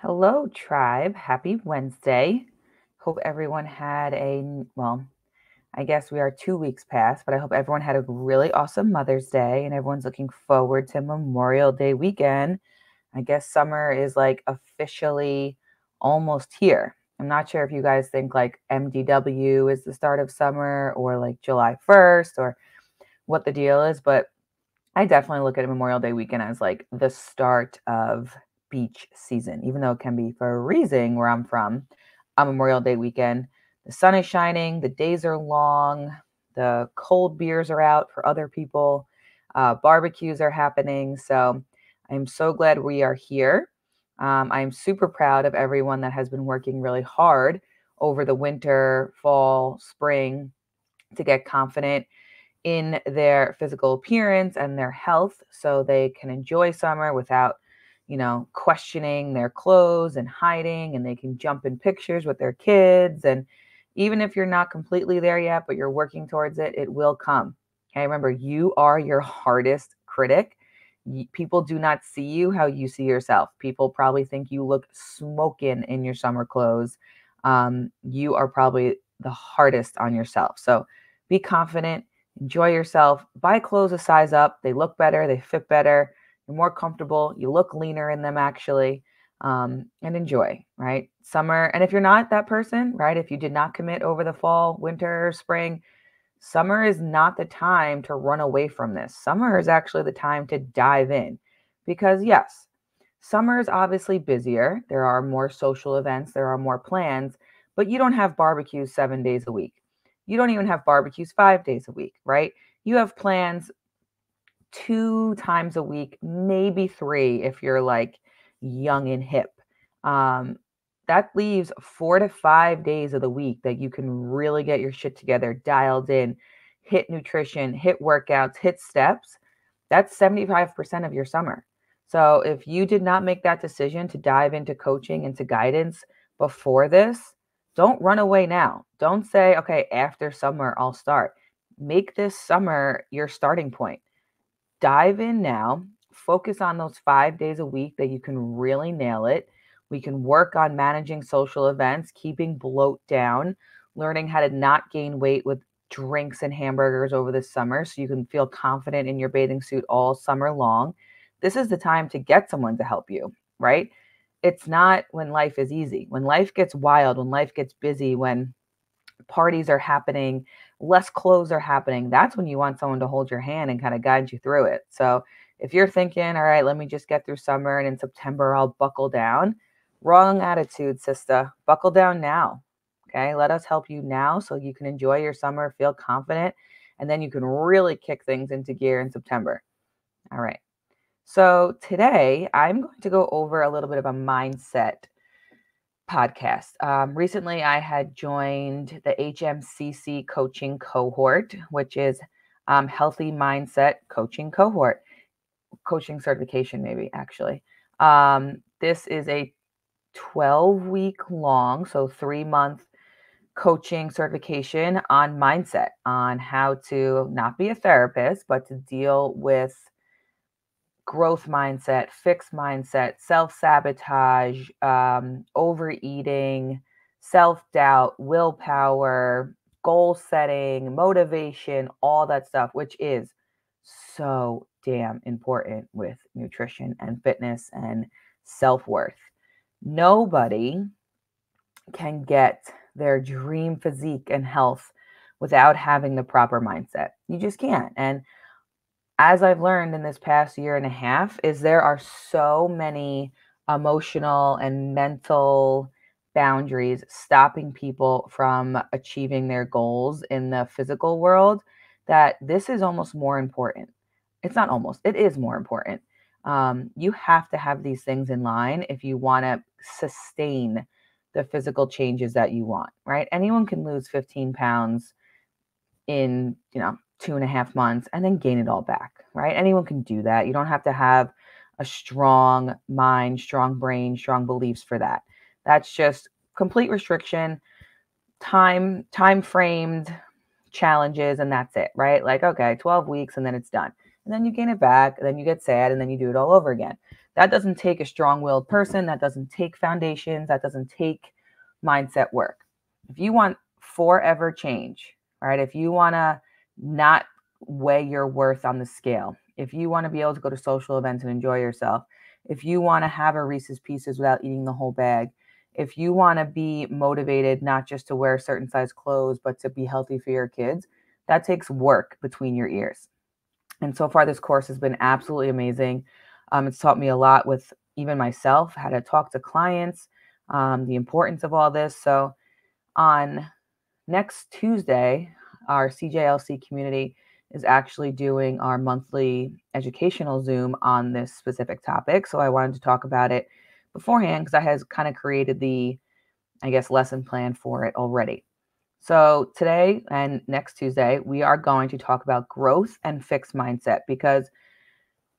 Hello, tribe. Happy Wednesday. Hope everyone had I guess we are 2 weeks past, but I hope everyone had a really awesome Mother's Day and everyone's looking forward to Memorial Day weekend. I guess summer is like officially almost here. I'm not sure if you guys think like MDW is the start of summer or like July 1st or what the deal is, but I definitely look at Memorial Day weekend as like the start of beach season, even though it can be freezing where I'm from on Memorial Day weekend. The sun is shining, the days are long, the cold beers are out for other people, barbecues are happening. So I'm so glad we are here. I'm super proud of everyone that has been working really hard over the winter, fall, spring to get confident in their physical appearance and their health so they can enjoy summer without, questioning their clothes and hiding, and they can jump in pictures with their kids. And even if you're not completely there yet, but you're working towards it, it will come. Okay, remember, you are your hardest critic. People do not see you how you see yourself. People probably think you look smoking in your summer clothes. You are probably the hardest on yourself. So be confident. Enjoy yourself. Buy clothes a size up. They look better. They fit better. You're more comfortable. You look leaner in them, actually. And enjoy, right? Summer. And if you're not that person, right? If you did not commit over the fall, winter, spring, summer is not the time to run away from this. Summer is actually the time to dive in because, yes, summer is obviously busier. There are more social events. There are more plans, but you don't have barbecues 7 days a week. You don't even have barbecues 5 days a week, right? You have plans 2 times a week, maybe three if you're like young and hip. Um, that leaves 4 to 5 days of the week that you can really get your shit together, dialed in, hit nutrition, hit workouts, hit steps. That's 75% of your summer. So if you did not make that decision to dive into coaching, into guidance before this, don't run away now. Don't say, okay, after summer, I'll start. Make this summer your starting point. Dive in now. Focus on those 5 days a week that you can really nail it. We can work on managing social events, keeping bloat down, learning how to not gain weight with drinks and hamburgers over the summer so you can feel confident in your bathing suit all summer long. This is the time to get someone to help you, right? It's not when life is easy. When life gets wild, when life gets busy, when parties are happening, less clothes are happening, that's when you want someone to hold your hand and kind of guide you through it. So if you're thinking, all right, let me just get through summer and in September I'll buckle down, wrong attitude, sister. Buckle down now. Okay. Let us help you now so you can enjoy your summer, feel confident, and then you can really kick things into gear in September. All right. So today I'm going to go over a little bit of a mindset podcast. Recently, I had joined the HMCC coaching cohort, which is healthy mindset coaching cohort, coaching certification, maybe actually. This is a 12-week long, so 3-month coaching certification on mindset, on how to not be a therapist, but to deal with growth mindset, fixed mindset, self-sabotage, overeating, self-doubt, willpower, goal setting, motivation, all that stuff, which is so damn important with nutrition and fitness and self-worth. Nobody can get their dream physique and health without having the proper mindset. You just can't. And as I've learned in this past year and a half, is there are so many emotional and mental boundaries stopping people from achieving their goals in the physical world that this is almost more important. It's not almost, it is more important. You have to have these things in line if you want to sustain the physical changes that you want, right? Anyone can lose 15 pounds in, 2.5 months and then gain it all back, right? Anyone can do that. You don't have to have a strong mind, strong brain, strong beliefs for that. That's just complete restriction, time framed challenges, and that's it, right? Like, okay, 12 weeks and then it's done. and then you gain it back, and then you get sad, and then you do it all over again. That doesn't take a strong-willed person. That doesn't take foundations. That doesn't take mindset work. If you want forever change, right? If you want to not weigh your worth on the scale, if you want to be able to go to social events and enjoy yourself, if you want to have a Reese's Pieces without eating the whole bag, if you want to be motivated not just to wear certain size clothes, but to be healthy for your kids, that takes work between your ears. And so far, this course has been absolutely amazing. It's taught me a lot with even myself, how to talk to clients, the importance of all this. So on next Tuesday, our CJLC community is actually doing our monthly educational Zoom on this specific topic. So I wanted to talk about it beforehand because I has kind of created the, I guess, lesson plan for it already. So today and next Tuesday, we are going to talk about growth and fixed mindset because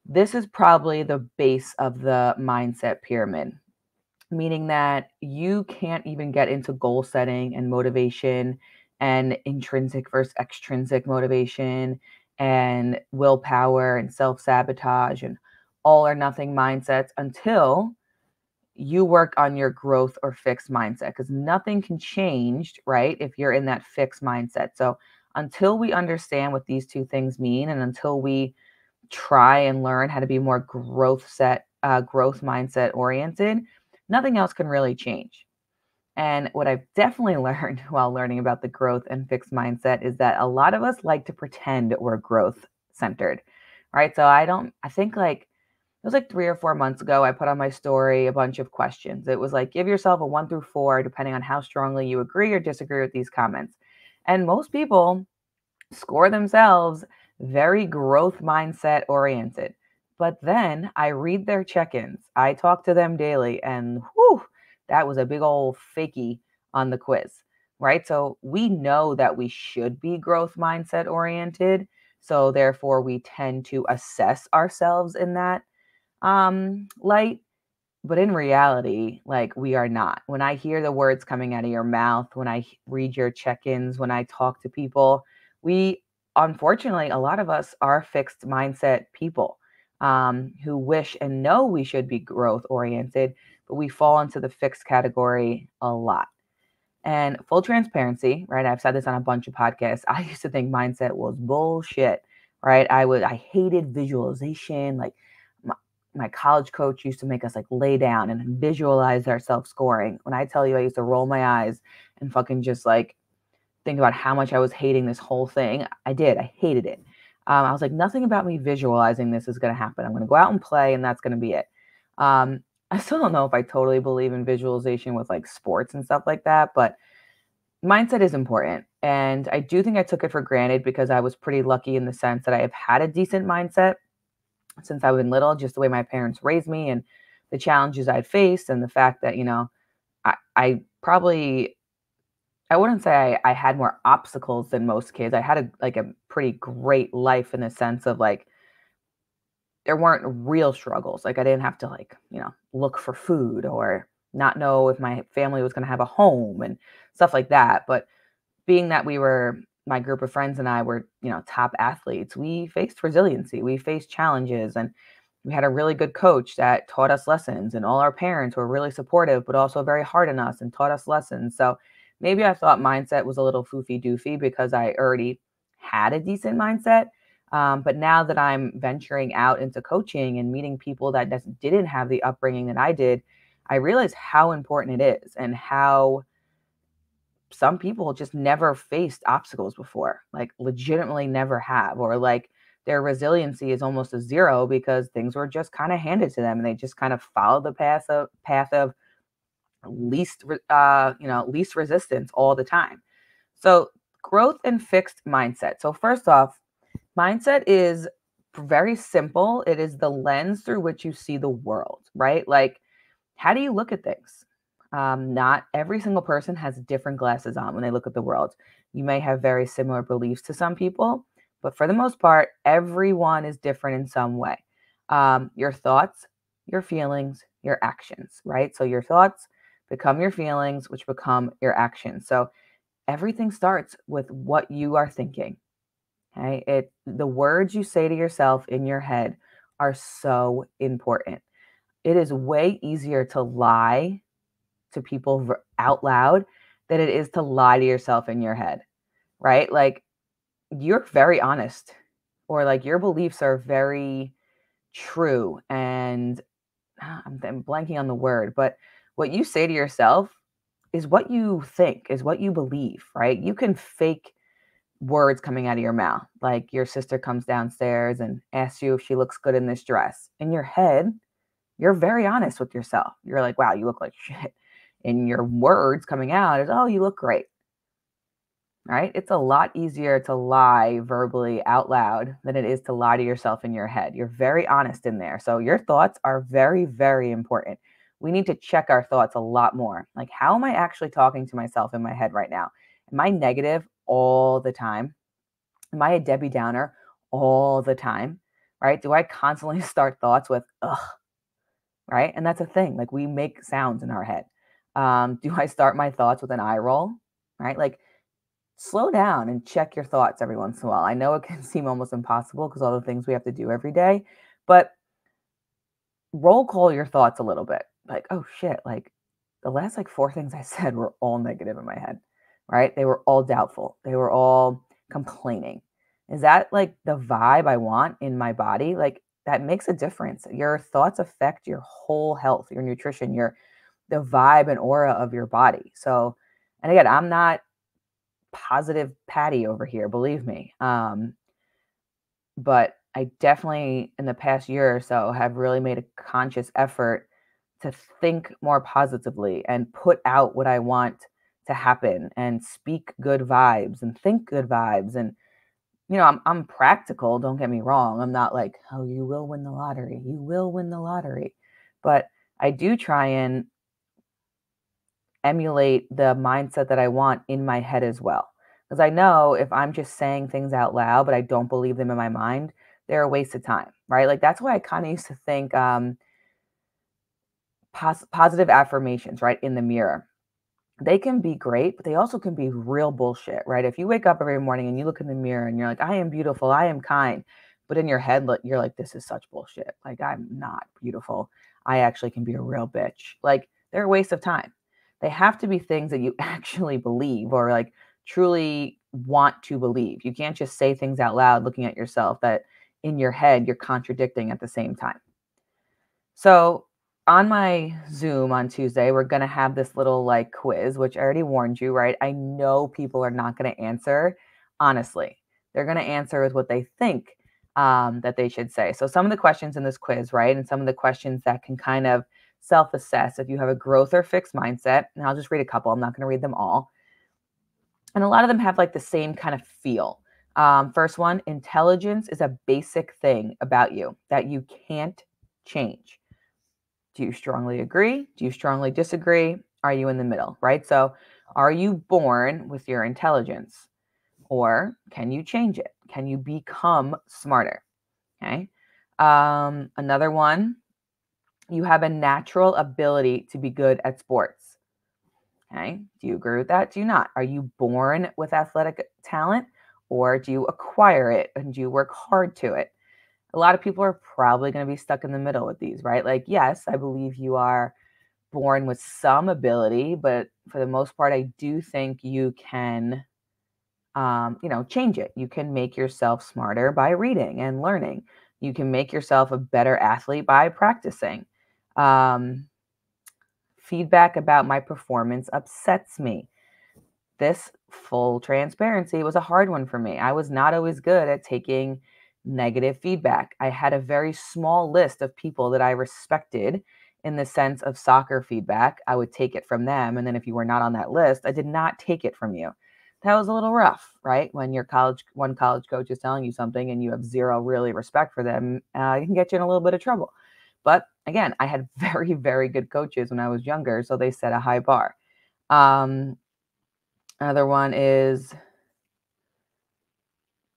this is probably the base of the mindset pyramid, meaning that you can't even get into goal setting and motivation and intrinsic versus extrinsic motivation and willpower and self-sabotage and all or nothing mindsets until you work on your growth or fixed mindset, because nothing can change, right, if you're in that fixed mindset. So until we understand what these two things mean and until we try and learn how to be more growth mindset oriented, nothing else can really change. And what I've definitely learned while learning about the growth and fixed mindset is that a lot of us like to pretend we're growth centered, right? So I think like it was like 3 or 4 months ago, I put on my story a bunch of questions. It was like, give yourself a 1 through 4, depending on how strongly you agree or disagree with these comments. And most people score themselves very growth mindset oriented. But then I read their check-ins. I talk to them daily, and whew, that was a big old fakie on the quiz, right? So we know that we should be growth mindset oriented. So therefore, we tend to assess ourselves in that light. But in reality, like, we are not. When I hear the words coming out of your mouth, when I read your check-ins, when I talk to people, we, unfortunately, a lot of us are fixed mindset people, who wish and know we should be growth oriented, but we fall into the fixed category a lot. And full transparency, right? I've said this on a bunch of podcasts. I used to think mindset was bullshit, right? I hated visualization. Like my college coach used to make us like lay down and visualize ourselves scoring. When I tell you, I used to roll my eyes and fucking just like think about how much I was hating this whole thing. I did. I hated it. I was like, nothing about me visualizing this is going to happen. I'm going to go out and play, and that's going to be it. I still don't know if I totally believe in visualization with like sports and stuff like that, but mindset is important. And I do think I took it for granted because I was pretty lucky in the sense that I have had a decent mindset since I've been little, just the way my parents raised me and the challenges I'd faced and the fact that, I probably, I wouldn't say I had more obstacles than most kids. I had a pretty great life in the sense of like, there weren't real struggles. Like I didn't have to like, look for food or not know if my family was going to have a home and stuff like that. But being that my group of friends and I were, top athletes, we faced resiliency, we faced challenges, and we had a really good coach that taught us lessons, and all our parents were really supportive, but also very hard on us and taught us lessons. So maybe I thought mindset was a little foofy doofy because I already had a decent mindset. But now that I'm venturing out into coaching and meeting people that didn't have the upbringing that I did, I realize how important it is and how some people just never faced obstacles before, like legitimately never have, or like their resiliency is almost a zero because things were just kind of handed to them and they just kind of followed the path of least resistance all the time. So growth and fixed mindset. So first off, mindset is very simple. It is the lens through which you see the world, right? Like, how do you look at things? Not every single person has different glasses on when they look at the world. You may have very similar beliefs to some people, but for the most part, everyone is different in some way. Your thoughts, your feelings, your actions, right? So your thoughts become your feelings, which become your actions. So everything starts with what you are thinking. Okay. The words you say to yourself in your head are so important. It is way easier to lie to people out loud than it is to lie to yourself in your head, right? Like you're very honest, or like your beliefs are very true. And I'm blanking on the word, but what you say to yourself is what you think, is what you believe, right? You can fake words coming out of your mouth. Like your sister comes downstairs and asks you if she looks good in this dress. In your head, you're very honest with yourself. You're like, wow, you look like shit. And your words coming out is, oh, you look great. Right? It's a lot easier to lie verbally out loud than it is to lie to yourself in your head. You're very honest in there. So your thoughts are very, very important. We need to check our thoughts a lot more. Like, how am I actually talking to myself in my head right now? Am I negative all the time? Am I a Debbie Downer all the time? Right? Do I constantly start thoughts with, ugh, right? And that's a thing. Like, we make sounds in our head. Do I start my thoughts with an eye roll? Right? Like, slow down and check your thoughts every once in a while. I know it can seem almost impossible because all the things we have to do every day, but roll call your thoughts a little bit. Like, oh shit, like the last like four things I said were all negative in my head, right? They were all doubtful. They were all complaining. Is that like the vibe I want in my body? Like that makes a difference. Your thoughts affect your whole health, your nutrition, the vibe and aura of your body. So, and again, I'm not positive Patty over here, believe me. But I definitely, in the past year or so, have really made a conscious effort to think more positively and put out what I want to happen and speak good vibes and think good vibes. And, I'm practical. Don't get me wrong. I'm not like, oh, you will win the lottery. You will win the lottery. But I do try and emulate the mindset that I want in my head as well. Because I know if I'm just saying things out loud, but I don't believe them in my mind, they're a waste of time, right? Like that's why I kind of used to think positive affirmations, right, in the mirror. They can be great, but they also can be real bullshit, right? If you wake up every morning and you look in the mirror and you're like, I am beautiful, I am kind, but in your head, you're like, this is such bullshit. Like, I'm not beautiful. I actually can be a real bitch. Like, they're a waste of time. They have to be things that you actually believe or like truly want to believe. You can't just say things out loud looking at yourself that in your head you're contradicting at the same time. So on my Zoom on Tuesday, we're going to have this little like quiz, which I already warned you, right? I know people are not going to answer honestly. They're going to answer with what they think that they should say. So some of the questions in this quiz, right? And some of the questions that can kind of self-assess if you have a growth or fixed mindset. And I'll just read a couple. I'm not going to read them all. And a lot of them have like the same kind of feel. First one, intelligence is a basic thing about you that you can't change. Do you strongly agree? Do you strongly disagree? Are you in the middle, right? So are you born with your intelligence or can you change it? Can you become smarter? Okay. Another one, you have a natural ability to be good at sports. Okay. Do you agree with that? Do you not? Are you born with athletic talent or do you acquire it and do you work hard to it? A lot of people are probably going to be stuck in the middle with these, right? Like, yes, I believe you are born with some ability, but for the most part, I do think you can, change it. You can make yourself smarter by reading and learning. You can make yourself a better athlete by practicing. Um, Feedback about my performance upsets me. This full transparency was a hard one for me. I was not always good at taking negative feedback. I had a very small list of people that I respected in the sense of soccer feedback. I would take it from them. And then if you were not on that list, I did not take it from you. That was a little rough, right? When one college coach is telling you something and you have zero really respect for them, it can get you in a little bit of trouble. But again, I had very, very good coaches when I was younger. So they set a high bar. Another one is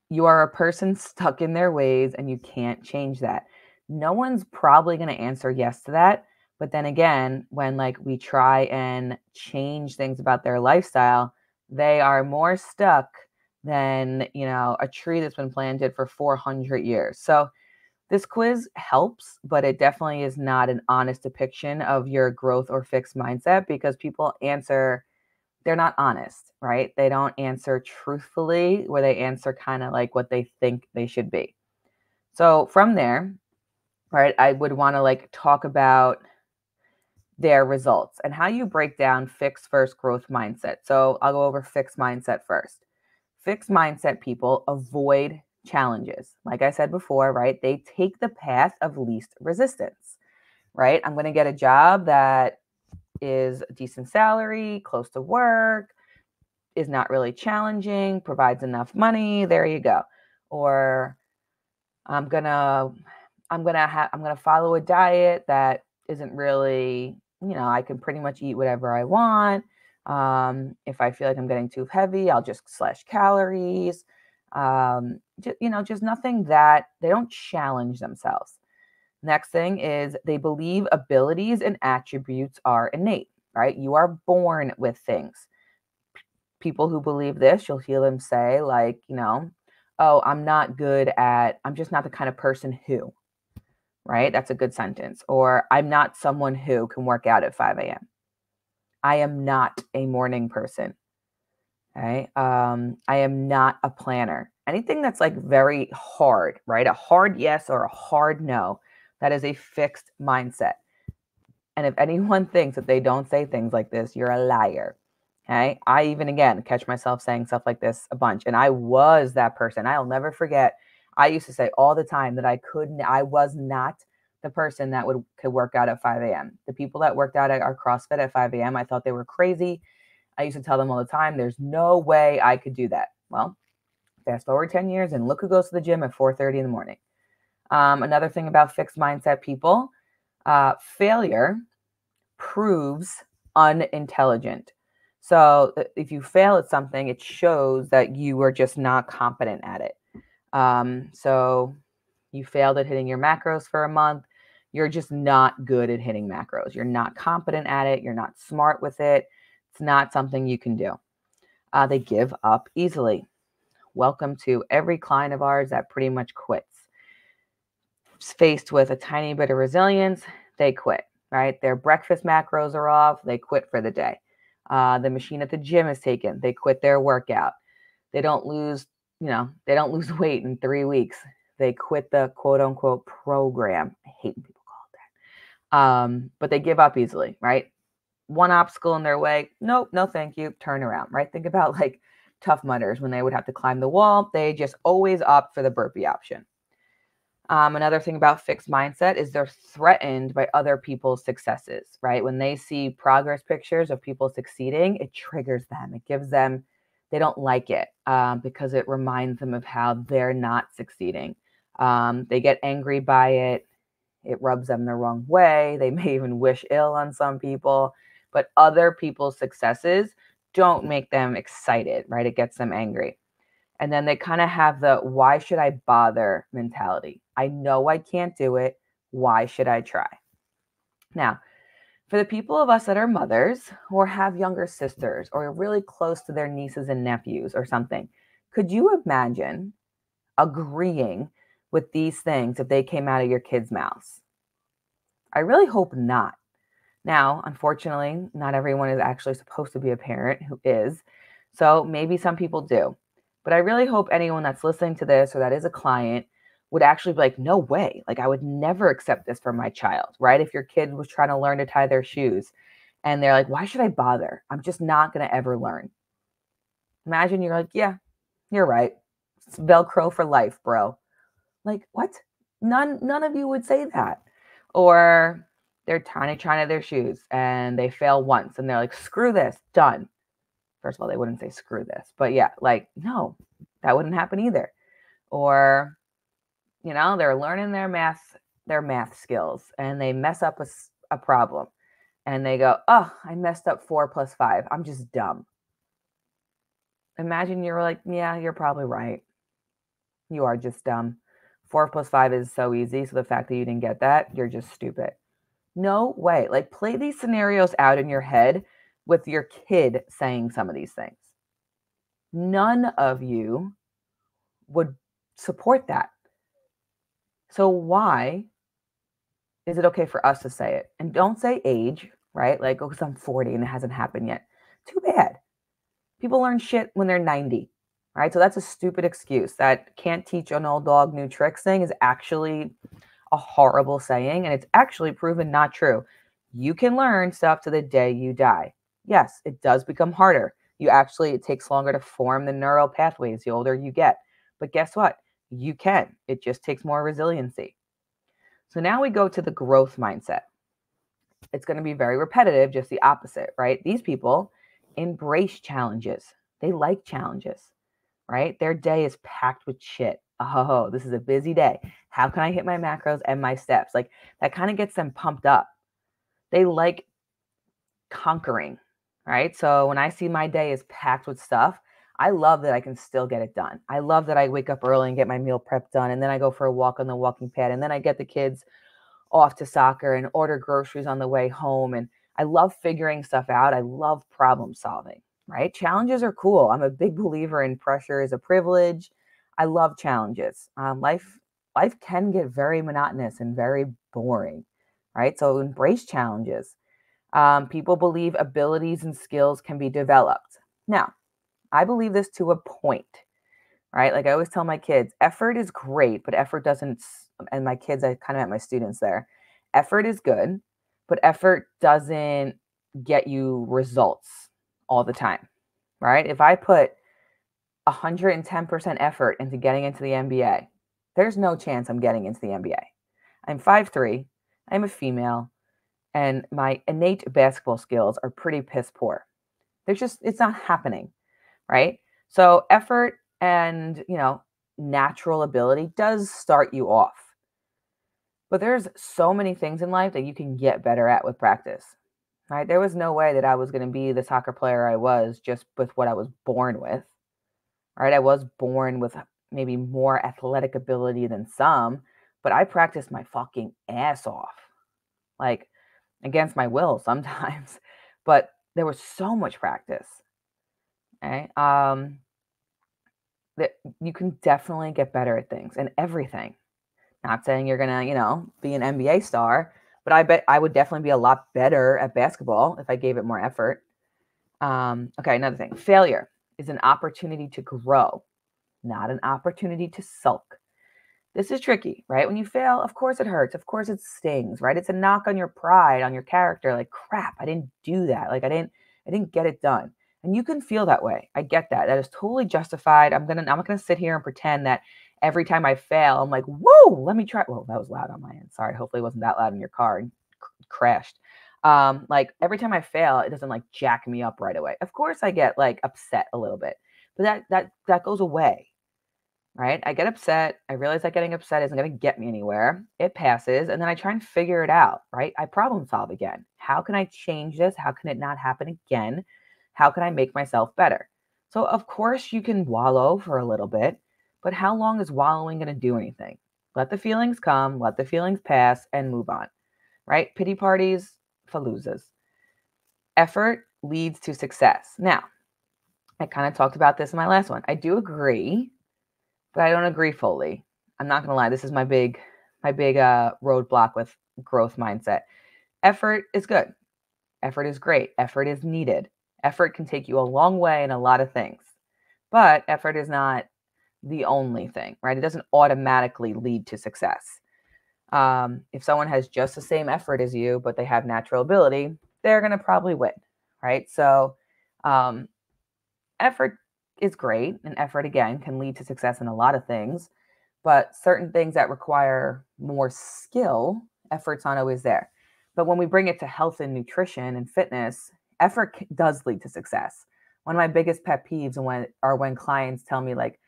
you are a person stuck in their ways and you can't change that. No one's probably going to answer yes to that. But then again, when like we try and change things about their lifestyle, they are more stuck than, a tree that's been planted for 400 years. So this quiz helps, but it definitely is not an honest depiction of your growth or fixed mindset because people answer, they're not honest, right? They don't answer truthfully, where they answer kind of like what they think they should be. So from there, right, I would want to like talk about their results and how you break down fixed versus growth mindset. So I'll go over fixed mindset first. Fixed mindset people avoid challenges. Like I said before, right? They take the path of least resistance, right? I'm going to get a job that is a decent salary, close to work, is not really challenging, provides enough money. There you go. Or I'm going to I'm going to follow a diet that isn't really, I can pretty much eat whatever I want. If I feel like I'm getting too heavy, I'll just slash calories. Just nothing that they don't challenge themselves. Next thing is they believe abilities and attributes are innate, right? You are born with things. People who believe this, you'll hear them say, like, oh, I'm just not the kind of person who, right? That's a good sentence. Or I'm not someone who can work out at 5 a.m. I am not a morning person. Okay. I am not a planner. Anything that's like very hard, right? A hard yes or a hard no, that is a fixed mindset. And if anyone thinks that they don't say things like this, you're a liar. Okay. I even, again, catch myself saying stuff like this a bunch. And I was that person. I'll never forget. I used to say all the time that I was not the person that could work out at 5 a.m. The people that worked out at our CrossFit at 5 a.m., I thought they were crazy. I used to tell them all the time, there's no way I could do that. Well, fast forward 10 years and look who goes to the gym at 4:30 in the morning. Another thing about fixed mindset people, failure proves unintelligent. So if you fail at something, it shows that you are just not competent at it. So you failed at hitting your macros for a month. You're just not good at hitting macros. You're not competent at it. You're not smart with it. It's not something you can do. They give up easily. Welcome to every client of ours that pretty much quits. Faced with a tiny bit of resilience, they quit, right? Their breakfast macros are off. They quit for the day. The machine at the gym is taken. They quit their workout. They don't lose weight in 3 weeks. They quit the quote unquote program. I hate when people call it that. But they give up easily, right? One obstacle in their way. Nope, no thank you. Turn around, right? Think about like Tough Mudders when they would have to climb the wall. They just always opt for the burpee option. Another thing about fixed mindset is they're threatened by other people's successes, right? When they see progress pictures of people succeeding, it triggers them. It gives them, they don't like it because it reminds them of how they're not succeeding. They get angry by it. It rubs them the wrong way. They may even wish ill on some people, but other people's successes don't make them excited, right? It gets them angry. And then they kind of have the why should I bother mentality. I know I can't do it. Why should I try? Now, for the people of us that are mothers or have younger sisters or are really close to their nieces and nephews or something, could you imagine agreeing with these things if they came out of your kids' mouths? I really hope not. Now, unfortunately, not everyone is actually supposed to be a parent who is. So maybe some people do. But I really hope anyone that's listening to this or that is a client would actually be like, no way. Like, I would never accept this from my child, right? If your kid was trying to learn to tie their shoes and they're like, why should I bother? I'm just not going to ever learn. Imagine you're like, yeah, you're right. It's Velcro for life, bro. Like, what? None of you would say that. Or they're trying to tie their shoes and they fail once and they're like, screw this, done. First of all, they wouldn't say screw this, but yeah, like, no, that wouldn't happen either. Or, they're learning their math skills and they mess up a problem and they go, oh, I messed up 4 + 5. I'm just dumb. Imagine you're like, yeah, you're probably right. You are just dumb. 4 + 5 is so easy. So the fact that you didn't get that, you're just stupid. No way. Like, play these scenarios out in your head with your kid saying some of these things. None of you would support that. So why is it okay for us to say it? And don't say age, right? Like, oh, because I'm 40 and it hasn't happened yet. Too bad. People learn shit when they're 90, right? So that's a stupid excuse. That can't teach an old dog new tricks thing is actually a horrible saying, and it's actually proven not true. You can learn stuff to the day you die. Yes, it does become harder. It takes longer to form the neural pathways the older you get. But guess what? You can. It just takes more resiliency. So now we go to the growth mindset. It's going to be very repetitive, just the opposite, right? These people embrace challenges. They like challenges, right? Their day is packed with shit. Oh, this is a busy day. How can I hit my macros and my steps? Like that kind of gets them pumped up. They like conquering, right? So when I see my day is packed with stuff, I love that I can still get it done. I love that I wake up early and get my meal prep done. And then I go for a walk on the walking pad. And then I get the kids off to soccer and order groceries on the way home. And I love figuring stuff out. I love problem solving, right? Challenges are cool. I'm a big believer in pressure is a privilege. I love challenges. Life can get very monotonous and very boring, right? So embrace challenges. People believe abilities and skills can be developed. Now, I believe this to a point, right? Like I always tell my kids, effort is great, but effort doesn't, and my kids, I kind of have my students there. Effort is good, but effort doesn't get you results all the time, right? If I put 110% effort into getting into the NBA, there's no chance I'm getting into the NBA. I'm 5'3", I'm a female, and my innate basketball skills are pretty piss poor. It's not happening, right? So effort and, natural ability does start you off. But there's so many things in life that you can get better at with practice, right? There was no way that I was going to be the soccer player I was just with what I was born with, right? I was born with maybe more athletic ability than some, but I practiced my fucking ass off, like against my will sometimes. But there was so much practice, okay? That you can definitely get better at things and everything. Not saying you're gonna, be an NBA star, but I bet I would definitely be a lot better at basketball if I gave it more effort. Okay, another thing. Failure is an opportunity to grow, not an opportunity to sulk. This is tricky, right? When you fail, of course it hurts. Of course it stings, right? It's a knock on your pride, on your character. Like, crap, I didn't do that. Like, I didn't get it done. And you can feel that way. I get that. That is totally justified. I'm not gonna sit here and pretend that every time I fail, I'm like, whoa, let me try. Well, that was loud on my end. Sorry. Hopefully it wasn't that loud in your car and crashed. Like every time I fail, it doesn't like jack me up right away. Of course I get like upset a little bit, but that goes away, right? I get upset. I realize that getting upset isn't going to get me anywhere. It passes. And then I try and figure it out, right? I problem solve again. How can I change this? How can it not happen again? How can I make myself better? So of course you can wallow for a little bit, but how long is wallowing going to do anything? Let the feelings come, let the feelings pass, and move on, right? Pity parties, faloozas. Effort leads to success. Now, I kind of talked about this in my last one. I do agree, but I don't agree fully. I'm not going to lie. This is my big roadblock with growth mindset. Effort is good. Effort is great. Effort is needed. Effort can take you a long way in a lot of things, but effort is not the only thing, right? It doesn't automatically lead to success. If someone has just the same effort as you, but they have natural ability, they're going to probably win, right? So effort is great, and effort, again, can lead to success in a lot of things, but certain things that require more skill, effort's not always there. But when we bring it to health and nutrition and fitness, effort does lead to success. One of my biggest pet peeves when clients tell me, like,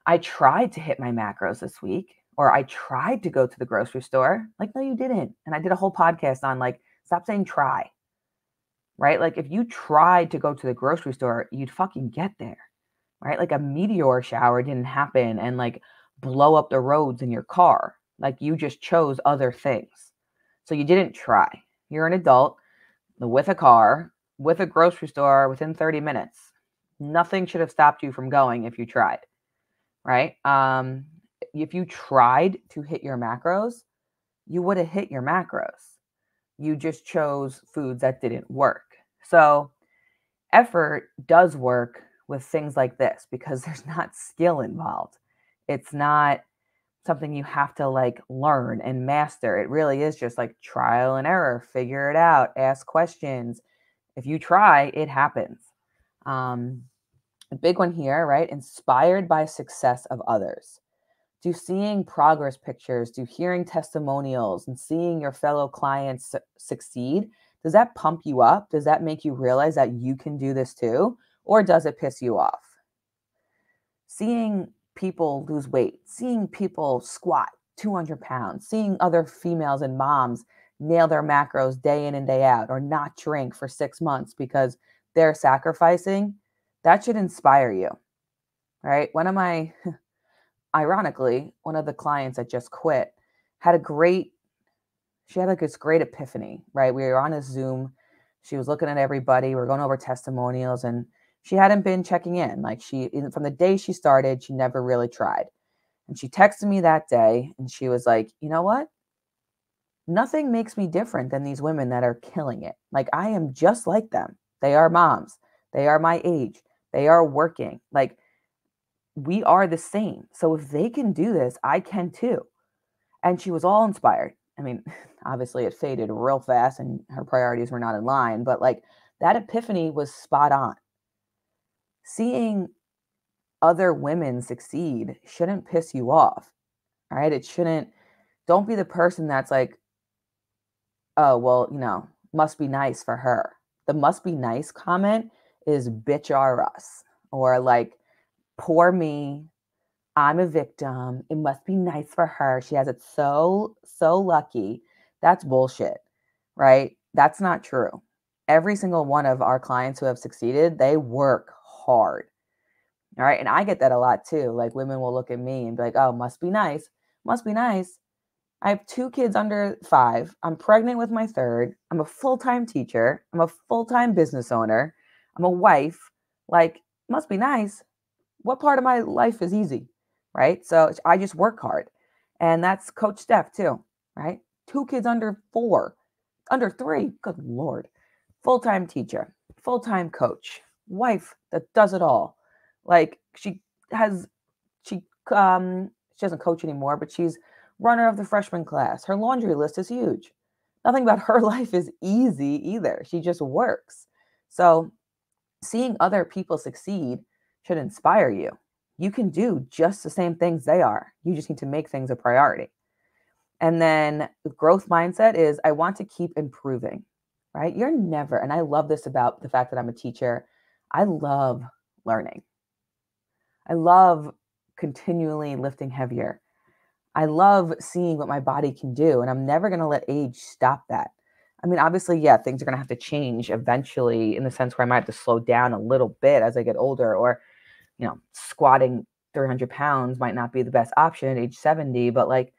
I tried to hit my macros this week, or I tried to go to the grocery store. Like, no, you didn't. And I did a whole podcast on, like, stop saying try, right? Like, if you tried to go to the grocery store, you'd fucking get there, right? Like, a meteor shower didn't happen and like blow up the roads in your car. Like, you just chose other things. So you didn't try. You're an adult with a car, with a grocery store within 30 minutes. Nothing should have stopped you from going if you tried, right? If you tried to hit your macros, you would have hit your macros. You just chose foods that didn't work. So effort does work with things like this because there's not skill involved. It's not something you have to like learn and master. It really is just like trial and error, figure it out, ask questions. If you try, it happens. Um, a big one here, right? Inspired by success of others. Do seeing progress pictures, do hearing testimonials and seeing your fellow clients succeed, does that pump you up? Does that make you realize that you can do this too? Or does it piss you off? Seeing people lose weight, seeing people squat 200 pounds, seeing other females and moms nail their macros day in and day out or not drink for 6 months because they're sacrificing, that should inspire you, right? Ironically, one of the clients that just quit had she had like this great epiphany, right? We were on a Zoom. She was looking at everybody. We were going over testimonials and she hadn't been checking in. Like from the day she started, she never really tried. And she texted me that day and she was like, you know what? Nothing makes me different than these women that are killing it. Like I am just like them. They are moms. They are my age. They are working. Like we are the same. So if they can do this, I can too. And she was all inspired. I mean, obviously it faded real fast and her priorities were not in line, but like that epiphany was spot on. Seeing other women succeed shouldn't piss you off, right? Don't be the person that's like, oh, well, must be nice for her. The must be nice comment is bitch are us, or like, poor me, I'm a victim. It must be nice for her. She has it so lucky. That's bullshit, right? That's not true. Every single one of our clients who have succeeded, they work hard. All right. And I get that a lot too. Like women will look at me and be like, oh, must be nice. Must be nice. I have 2 kids under 5. I'm pregnant with my third. I'm a full-time teacher. I'm a full-time business owner. I'm a wife. Like, must be nice. What part of my life is easy? Right? So I just work hard. And that's Coach Steph too, right? 2 kids under 4, under 3. Good Lord. Full-time teacher, full-time coach, wife that does it all. Like she doesn't coach anymore, but she's runner of the freshman class. Her laundry list is huge. Nothing about her life is easy either. She just works. So seeing other people succeed should inspire you. You can do just the same things they are. You just need to make things a priority. And then the growth mindset is I want to keep improving, right? You're never, and I love this about the fact that I'm a teacher. I love learning. I love continually lifting heavier. I love seeing what my body can do, and I'm never going to let age stop that. I mean, obviously, yeah, things are going to have to change eventually in the sense where I might have to slow down a little bit as I get older, or, squatting 300 pounds might not be the best option at age 70, but like,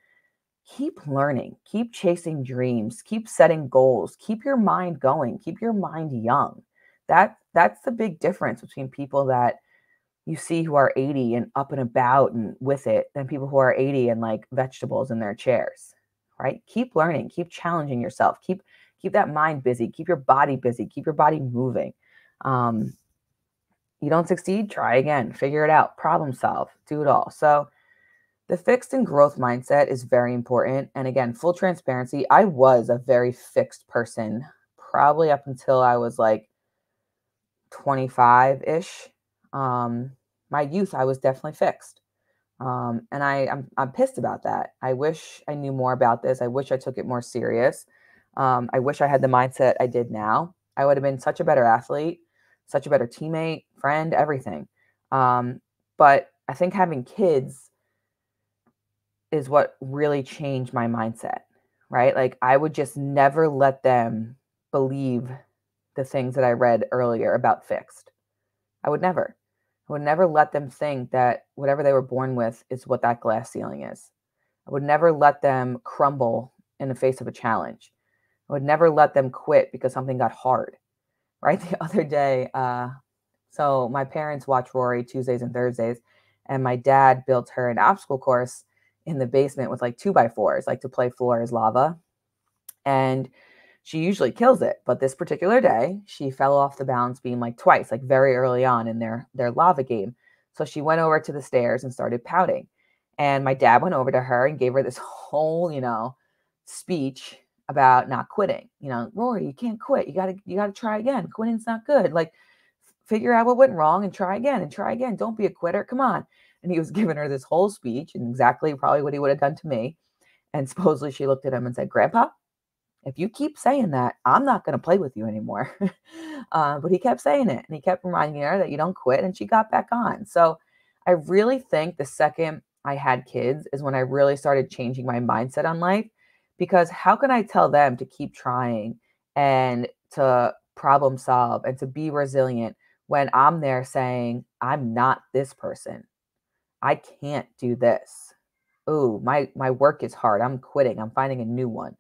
keep learning, keep chasing dreams, keep setting goals, keep your mind going, keep your mind young. That's the big difference between people that you see who are 80 and up and about and with it than people who are 80 and like vegetables in their chairs, right? Keep learning, keep challenging yourself, keep that mind busy, keep your body busy, keep your body moving. You don't succeed, try again, figure it out, problem solve, do it all. So the fixed and growth mindset is very important. And again, full transparency, I was a very fixed person, probably up until I was like 25-ish. My youth, I was definitely fixed. And I'm pissed about that. I wish I knew more about this. I wish I took it more serious. I wish I had the mindset I did now. I would have been such a better athlete, such a better teammate, friend, everything. But I think having kids is what really changed my mindset, right? Like I would just never let them believe the things that I read earlier about fixed. I would never let them think that whatever they were born with is what that glass ceiling is. I would never let them crumble in the face of a challenge. I would never let them quit because something got hard, right? The other day, So my parents watch Rory Tuesdays and Thursdays, and my dad built her an obstacle course in the basement with like 2x4s, like to play floor is lava. And she usually kills it. But this particular day, she fell off the balance beam like twice, like very early on in their lava game. So she went over to the stairs and started pouting. And my dad went over to her and gave her this whole, speech about not quitting. Rory, you can't quit. You gotta try again. Quitting's not good. Like figure out what went wrong and try again and try again. Don't be a quitter. Come on. And he was giving her this whole speech and exactly probably what he would have done to me. And supposedly she looked at him and said, Grandpa, if you keep saying that, I'm not going to play with you anymore. But he kept saying it and he kept reminding her that you don't quit, and she got back on. So I really think the second I had kids is when I really started changing my mindset on life, because how can I tell them to keep trying and to problem solve and to be resilient when I'm there saying, I'm not this person. I can't do this. Oh, my work is hard. I'm quitting. I'm finding a new one.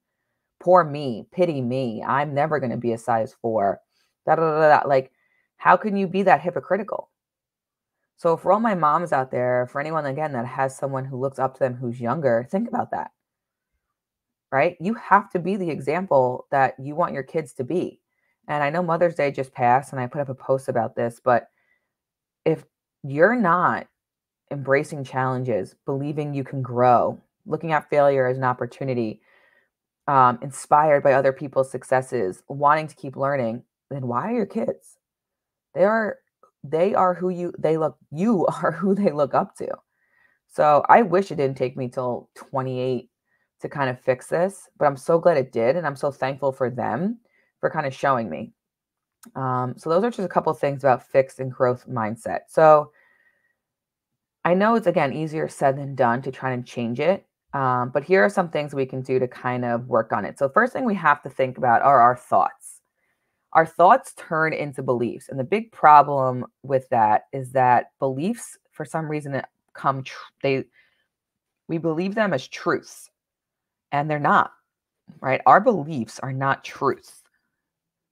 Poor me, pity me. I'm never going to be a size 4. Da, da, da, da. Like, how can you be that hypocritical? So for all my moms out there, for anyone, again, that has someone who looks up to them who's younger, think about that, right? You have to be the example that you want your kids to be. And I know Mother's Day just passed, and I put up a post about this, but if you're not embracing challenges, believing you can grow, looking at failure as an opportunity, inspired by other people's successes, wanting to keep learning, then why are your kids? They are who you are who they look up to. So I wish it didn't take me till 28 to kind of fix this, but I'm so glad it did. And I'm so thankful for them for kind of showing me. So those are just a couple of things about fixed and growth mindset. So I know it's, again, easier said than done to try and change it. But here are some things we can do to kind of work on it. So first thing we have to think about are our thoughts. Our thoughts turn into beliefs. And the big problem with that is that beliefs, for some reason, we believe them as truths, and they're not, right? Our beliefs are not truths.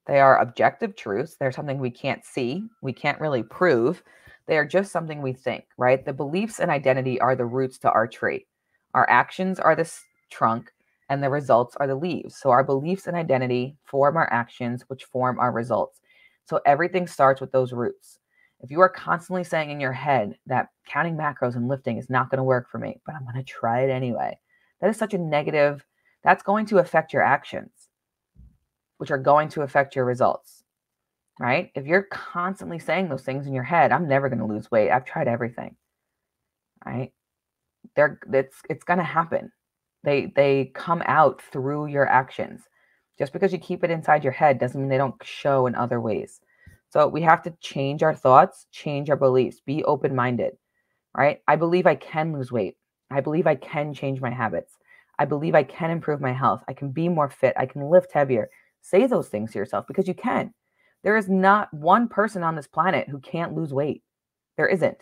They are objective truths. They're something we can't see. We can't really prove. They are just something we think, right? The beliefs and identity are the roots to our tree. Our actions are the trunk, and the results are the leaves. So our beliefs and identity form our actions, which form our results. So everything starts with those roots. If you are constantly saying in your head that counting macros and lifting is not going to work for me, but I'm going to try it anyway, that is such a negative, that's going to affect your actions, which are going to affect your results, right? If you're constantly saying those things in your head, I'm never going to lose weight. I've tried everything, right? It's going to happen. They come out through your actions. Just because you keep it inside your head doesn't mean they don't show in other ways. So we have to change our thoughts, change our beliefs, be open-minded, right? I believe I can lose weight. I believe I can change my habits. I believe I can improve my health. I can be more fit. I can lift heavier. Say those things to yourself because you can. There is not one person on this planet who can't lose weight. There isn't.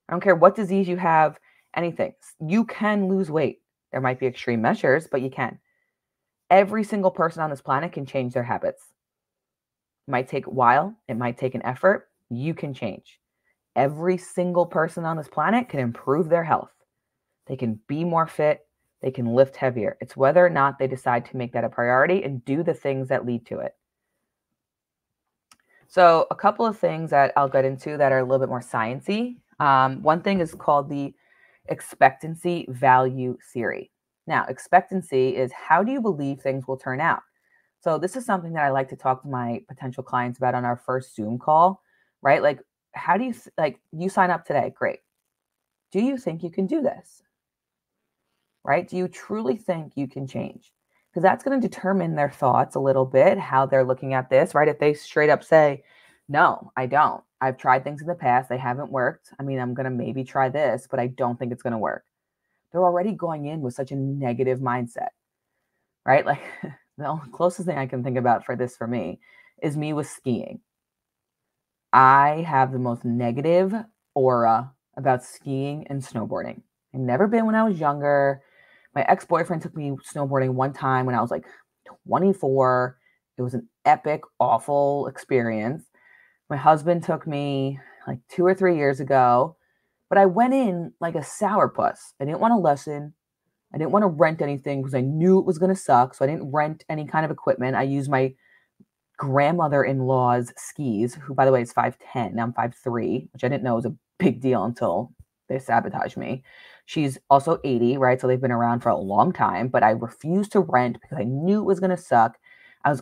I don't care what disease you have, anything. You can lose weight. There might be extreme measures, but you can. Every single person on this planet can change their habits. It might take a while. It might take an effort. You can change. Every single person on this planet can improve their health. They can be more fit. They can lift heavier. It's whether or not they decide to make that a priority and do the things that lead to it. So a couple of things that I'll get into that are a little bit more sciencey. One thing is called the expectancy value theory. Now, expectancy is how do you believe things will turn out? So this is something that I like to talk to my potential clients about on our first Zoom call, right? Like, how do you, you sign up today? Great. Do you think you can do this? Right? Do you truly think you can change? Because that's going to determine their thoughts a little bit, how they're looking at this, right? If they straight up say, no, I don't. I've tried things in the past. They haven't worked. I mean, I'm going to maybe try this, but I don't think it's going to work. They're already going in with such a negative mindset, right? Like the closest thing I can think about for this for me is me with skiing. I have the most negative aura about skiing and snowboarding. I've never been when I was younger. My ex-boyfriend took me snowboarding one time when I was like 24. It was an epic, awful experience. My husband took me like 2 or 3 years ago, but I went in like a sourpuss. I didn't want to listen. I didn't want to rent anything because I knew it was going to suck. So I didn't rent any kind of equipment. I used my grandmother-in-law's skis, who, by the way, is 5'10". Now I'm 5'3", which I didn't know was a big deal until they sabotaged me. She's also 80, right? So they've been around for a long time, but I refused to rent because I knew it was going to suck.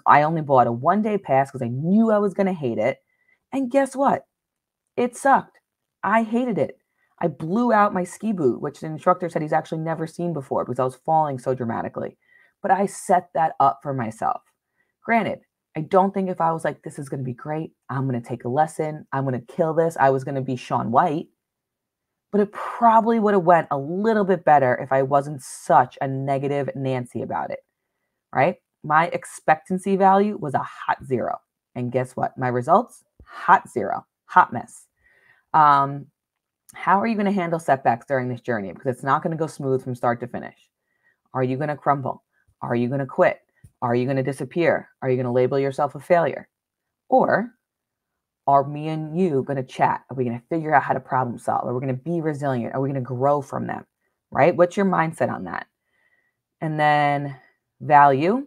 I only bought a 1-day pass because I knew I was going to hate it. And guess what? It sucked. I hated it. I blew out my ski boot, which the instructor said he's actually never seen before because I was falling so dramatically. But I set that up for myself. Granted, I don't think if I was like, this is going to be great, I'm going to take a lesson, I'm going to kill this, I was going to be Shaun White. But it probably would have went a little bit better if I wasn't such a negative Nancy about it, right? My expectancy value was a hot 0. And guess what? My results? Hot 0. Hot mess. How are you going to handle setbacks during this journey? Because it's not going to go smooth from start to finish. Are you going to crumble? Are you going to quit? Are you going to disappear? Are you going to label yourself a failure? Or are me and you going to chat? Are we going to figure out how to problem solve? Are we going to be resilient? Are we going to grow from them? Right? What's your mindset on that? And then value,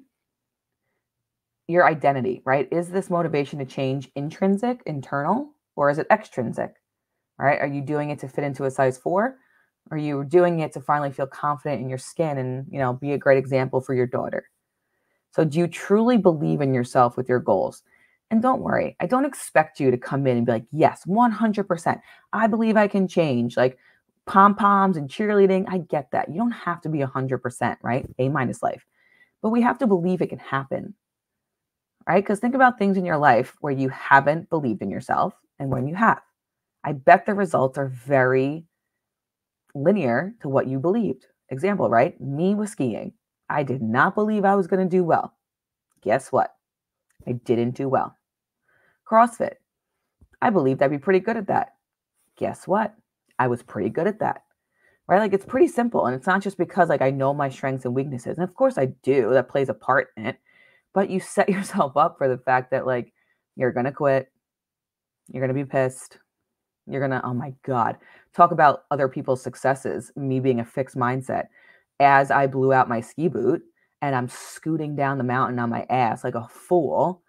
your identity, right? Is this motivation to change intrinsic, internal, or is it extrinsic? Right? Are you doing it to fit into a size 4? Or are you doing it to finally feel confident in your skin and, be a great example for your daughter? So do you truly believe in yourself with your goals? And don't worry, I don't expect you to come in and be like, yes, 100%. I believe I can change. Like pom-poms and cheerleading, I get that. You don't have to be 100%, right? A- life. But we have to believe it can happen, right? Because think about things in your life where you haven't believed in yourself and when you have. I bet the results are very linear to what you believed. Example, right? Me with skiing. I did not believe I was going to do well. Guess what? I didn't do well. CrossFit. I believed I'd be pretty good at that. Guess what? I was pretty good at that. Right? Like it's pretty simple. And it's not just because like I know my strengths and weaknesses. And of course I do. That plays a part in it. But you set yourself up for the fact that like you're going to quit. You're going to be pissed. You're going to, oh my God, talk about other people's successes, me being a fixed mindset. As I blew out my ski boot and I'm scooting down the mountain on my ass like a fool,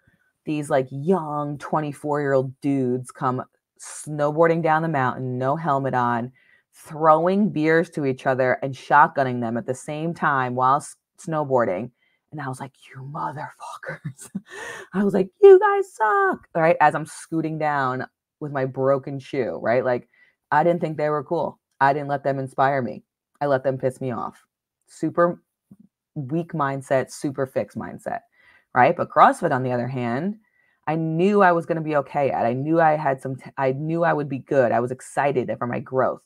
these like young 24-year-old dudes come snowboarding down the mountain, no helmet on, throwing beers to each other and shotgunning them at the same time while snowboarding. And I was like, you motherfuckers. I was like, you guys suck. All right. As I'm scooting down with my broken shoe, right? Like I didn't think they were cool. I didn't let them inspire me. I let them piss me off. Super weak mindset, super fixed mindset, right? But CrossFit, on the other hand, I knew I was going to be okay at. I knew I had I knew I would be good. I was excited for my growth.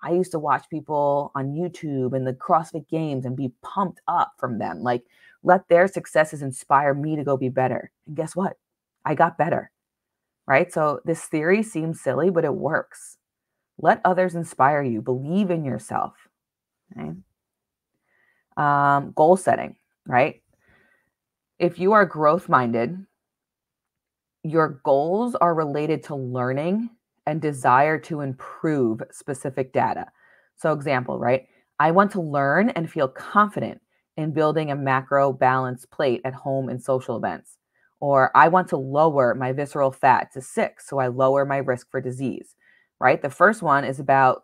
I used to watch people on YouTube and the CrossFit games and be pumped up from them. Like, let their successes inspire me to go be better. And guess what? I got better, right? So this theory seems silly, but it works. Let others inspire you. Believe in yourself. Okay? Goal setting, right? If you are growth minded, your goals are related to learning and desire to improve specific data. So example, right? I want to learn and feel confident in building a macro balanced plate at home and social events. Or I want to lower my visceral fat to 6 so I lower my risk for disease, right? The first one is about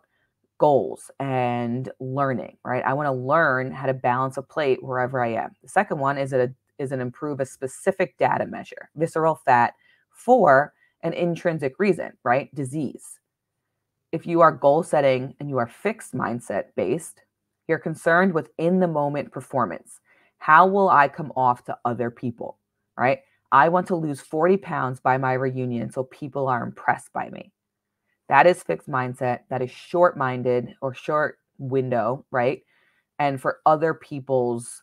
goals and learning, right? I want to learn how to balance a plate wherever I am. The second one is an improve a specific data measure, visceral fat, for an intrinsic reason, right? Disease. If you are goal setting and you are fixed mindset based, you're concerned with in the moment performance. How will I come off to other people, right? I want to lose 40 pounds by my reunion so people are impressed by me. That is fixed mindset. That is short-minded or short window, right? And for other people's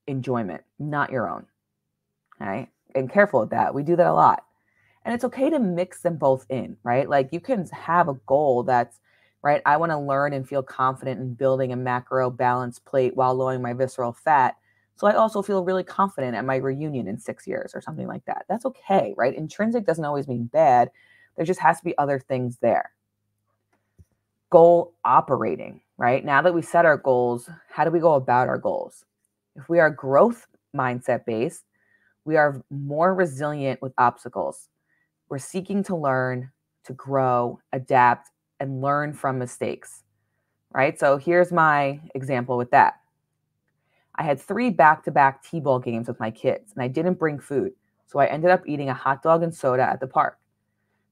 enjoyment, not your own. Right? And careful with that. We do that a lot. And it's okay to mix them both in, right? Like you can have a goal that's, right, I want to learn and feel confident in building a macro balanced plate while lowering my visceral fat So I also feel really confident at my reunion in 6 years or something like that. That's okay, right? Intrinsic doesn't always mean bad. There just has to be other things there. Goal operating, right? Now that we set our goals, how do we go about our goals? If we are growth mindset based, we are more resilient with obstacles. We're seeking to learn, to grow, adapt, and learn from mistakes, right? So here's my example with that. I had 3 back-to-back T-ball games with my kids, and I didn't bring food. So I ended up eating a hot dog and soda at the park.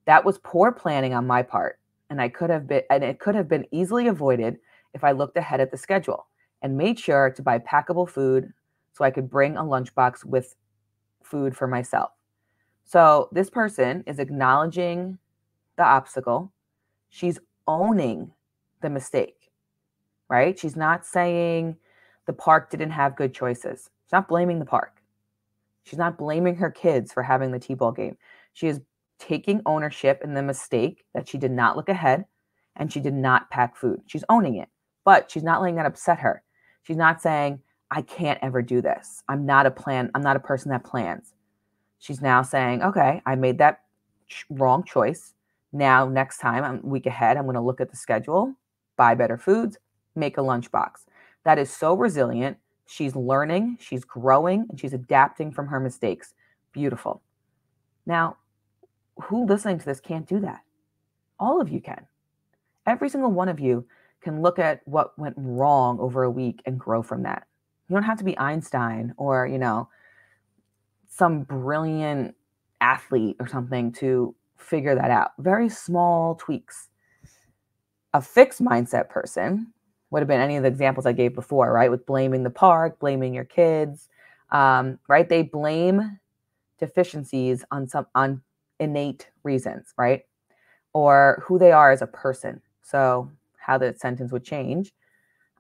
That was poor planning on my part, and it could have been easily avoided if I looked ahead at the schedule and made sure to buy packable food so I could bring a lunchbox with food for myself. So this person is acknowledging the obstacle. She's owning the mistake, right? She's not saying the park didn't have good choices. She's not blaming the park. She's not blaming her kids for having the T-ball game. She is taking ownership in the mistake that she did not look ahead and she did not pack food. She's owning it, but she's not letting that upset her. She's not saying, I can't ever do this. I'm not a person that plans. She's now saying, okay, I made that wrong choice. Now, next time, a week ahead, I'm going to look at the schedule, buy better foods, make a lunchbox. That is so resilient. She's learning, she's growing, and she's adapting from her mistakes. Beautiful. Now, who listening to this can't do that? All of you can. Every single one of you can look at what went wrong over a week and grow from that. You don't have to be Einstein or, some brilliant athlete or something to figure that out. Very small tweaks. A fixed mindset person would have been any of the examples I gave before, right? With blaming the park, blaming your kids, right? They blame deficiencies on innate reasons, right? Or who they are as a person. So how the sentence would change.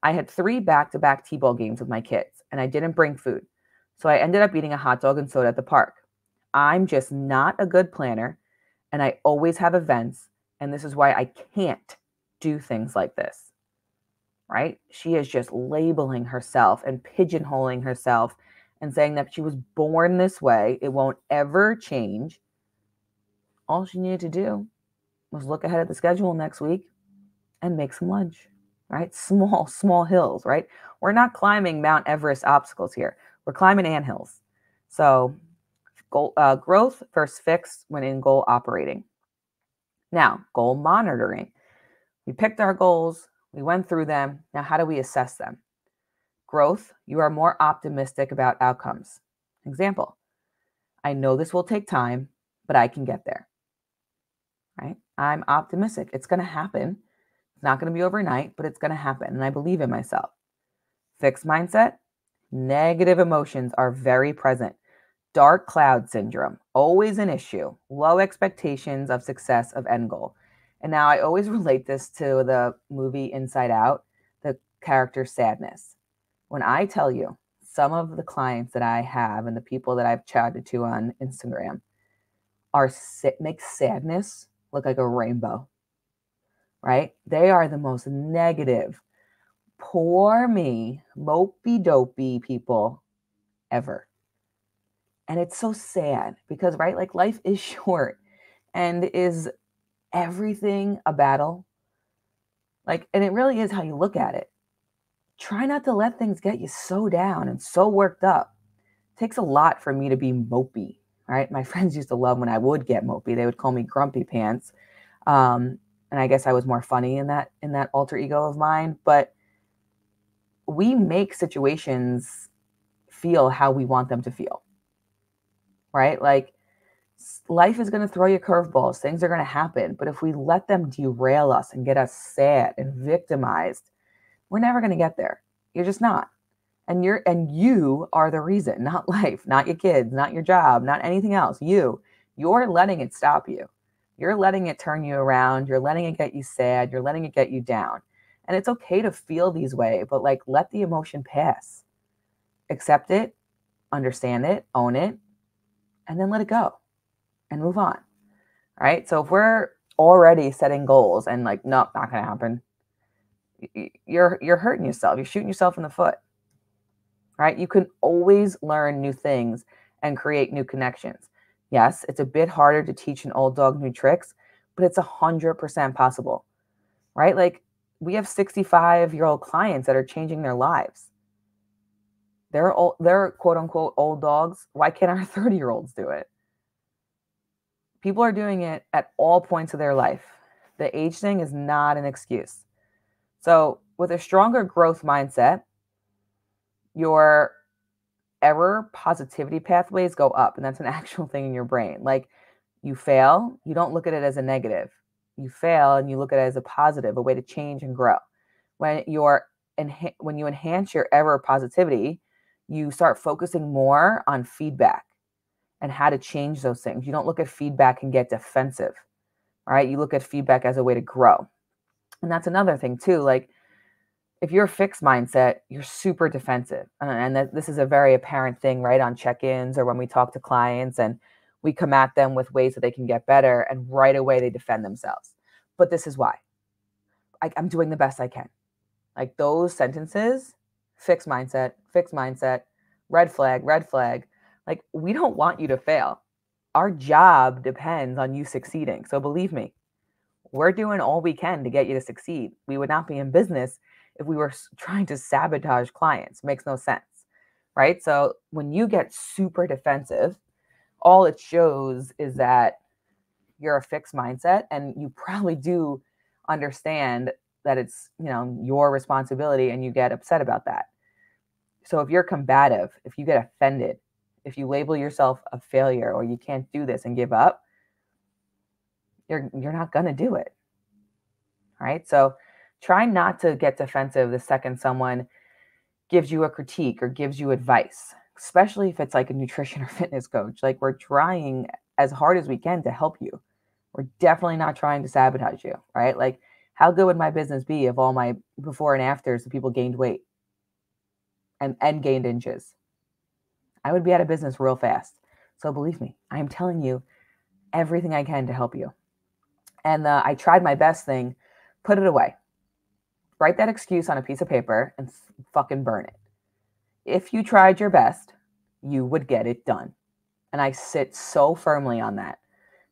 I had 3 back-to-back T-ball games with my kids, and I didn't bring food. So I ended up eating a hot dog and soda at the park. I'm just not a good planner, and I always have events, and this is why I can't do things like this, right? She is just labeling herself and pigeonholing herself and saying that she was born this way. It won't ever change. All she needed to do was look ahead at the schedule next week and make some lunch, right? Small hills, right? We're not climbing Mount Everest obstacles here. We're climbing anthills. So growth versus fixed when in goal operating. Now, goal monitoring. We picked our goals. We went through them. Now, how do we assess them? Growth, you are more optimistic about outcomes. Example, I know this will take time, but I can get there, right? I'm optimistic. It's going to happen. It's not going to be overnight, but it's going to happen. And I believe in myself. Fixed mindset, negative emotions are very present. Dark cloud syndrome, always an issue. Low expectations of success of end goal. And now I always relate this to the movie Inside Out, the character sadness. When I tell you some of the clients that I have and the people that I've chatted to on Instagram make sadness look like a rainbow, right? They are the most negative, poor me, mopey dopey people ever. And it's so sad because, right, like life is short and is everything a battle? Like, and it really is how you look at it. Try not to let things get you so down and so worked up. It takes a lot for me to be mopey, right? My friends used to love when I would get mopey. They would call me grumpy pants. And I guess I was more funny in that alter ego of mine. But we make situations feel how we want them to feel, right? Like life is going to throw you curveballs. Things are going to happen. But if we let them derail us and get us sad and victimized, we're never going to get there. You're just not. And you are the reason, not life, not your kids, not your job, not anything else. You're letting it stop you. You're letting it turn you around. You're letting it get you sad. You're letting it get you down. And it's okay to feel these ways, but like let the emotion pass. Accept it, understand it, own it, and then let it go and move on. All right. So if we're already setting goals and like, nope, not going to happen, you're hurting yourself. You're shooting yourself in the foot. right? You can always learn new things and create new connections. Yes, it's a bit harder to teach an old dog new tricks, but it's 100% possible, right? Like we have 65-year-old clients that are changing their lives. They're quote unquote old dogs. Why can't our 30-year-olds do it? People are doing it at all points of their life. The age thing is not an excuse. So, with a stronger growth mindset, your error positivity pathways go up. And that's an actual thing in your brain. Like you fail, you don't look at it as a negative. You fail and you look at it as a positive, a way to change and grow. When when you enhance your error positivity, you start focusing more on feedback and how to change those things. You don't look at feedback and get defensive, right? You look at feedback as a way to grow. And that's another thing too. Like if you're a fixed mindset, you're super defensive. And this is a very apparent thing, right? On check-ins or when we talk to clients and we come at them with ways that they can get better and right away they defend themselves. But this is why. I'm doing the best I can. Like those sentences, fixed mindset, red flag, red flag. Like we don't want you to fail. Our job depends on you succeeding. So believe me, we're doing all we can to get you to succeed. We would not be in business if we were trying to sabotage clients. Makes no sense, right? So when you get super defensive, all it shows is that you're a fixed mindset and you probably do understand that it's, your responsibility and you get upset about that. So if you're combative, if you get offended, if you label yourself a failure or you can't do this and give up, you're not going to do it. Right? So try not to get defensive the second someone gives you a critique or gives you advice, especially if it's like a nutrition or fitness coach. Like we're trying as hard as we can to help you. We're definitely not trying to sabotage you, right? Like how good would my business be if all my before and afters the people gained weight and gained inches? I would be out of business real fast. So believe me, I am telling you everything I can to help you. And I tried my best thing, put it away. Write that excuse on a piece of paper and fucking burn it. If you tried your best, you would get it done. And I sit so firmly on that.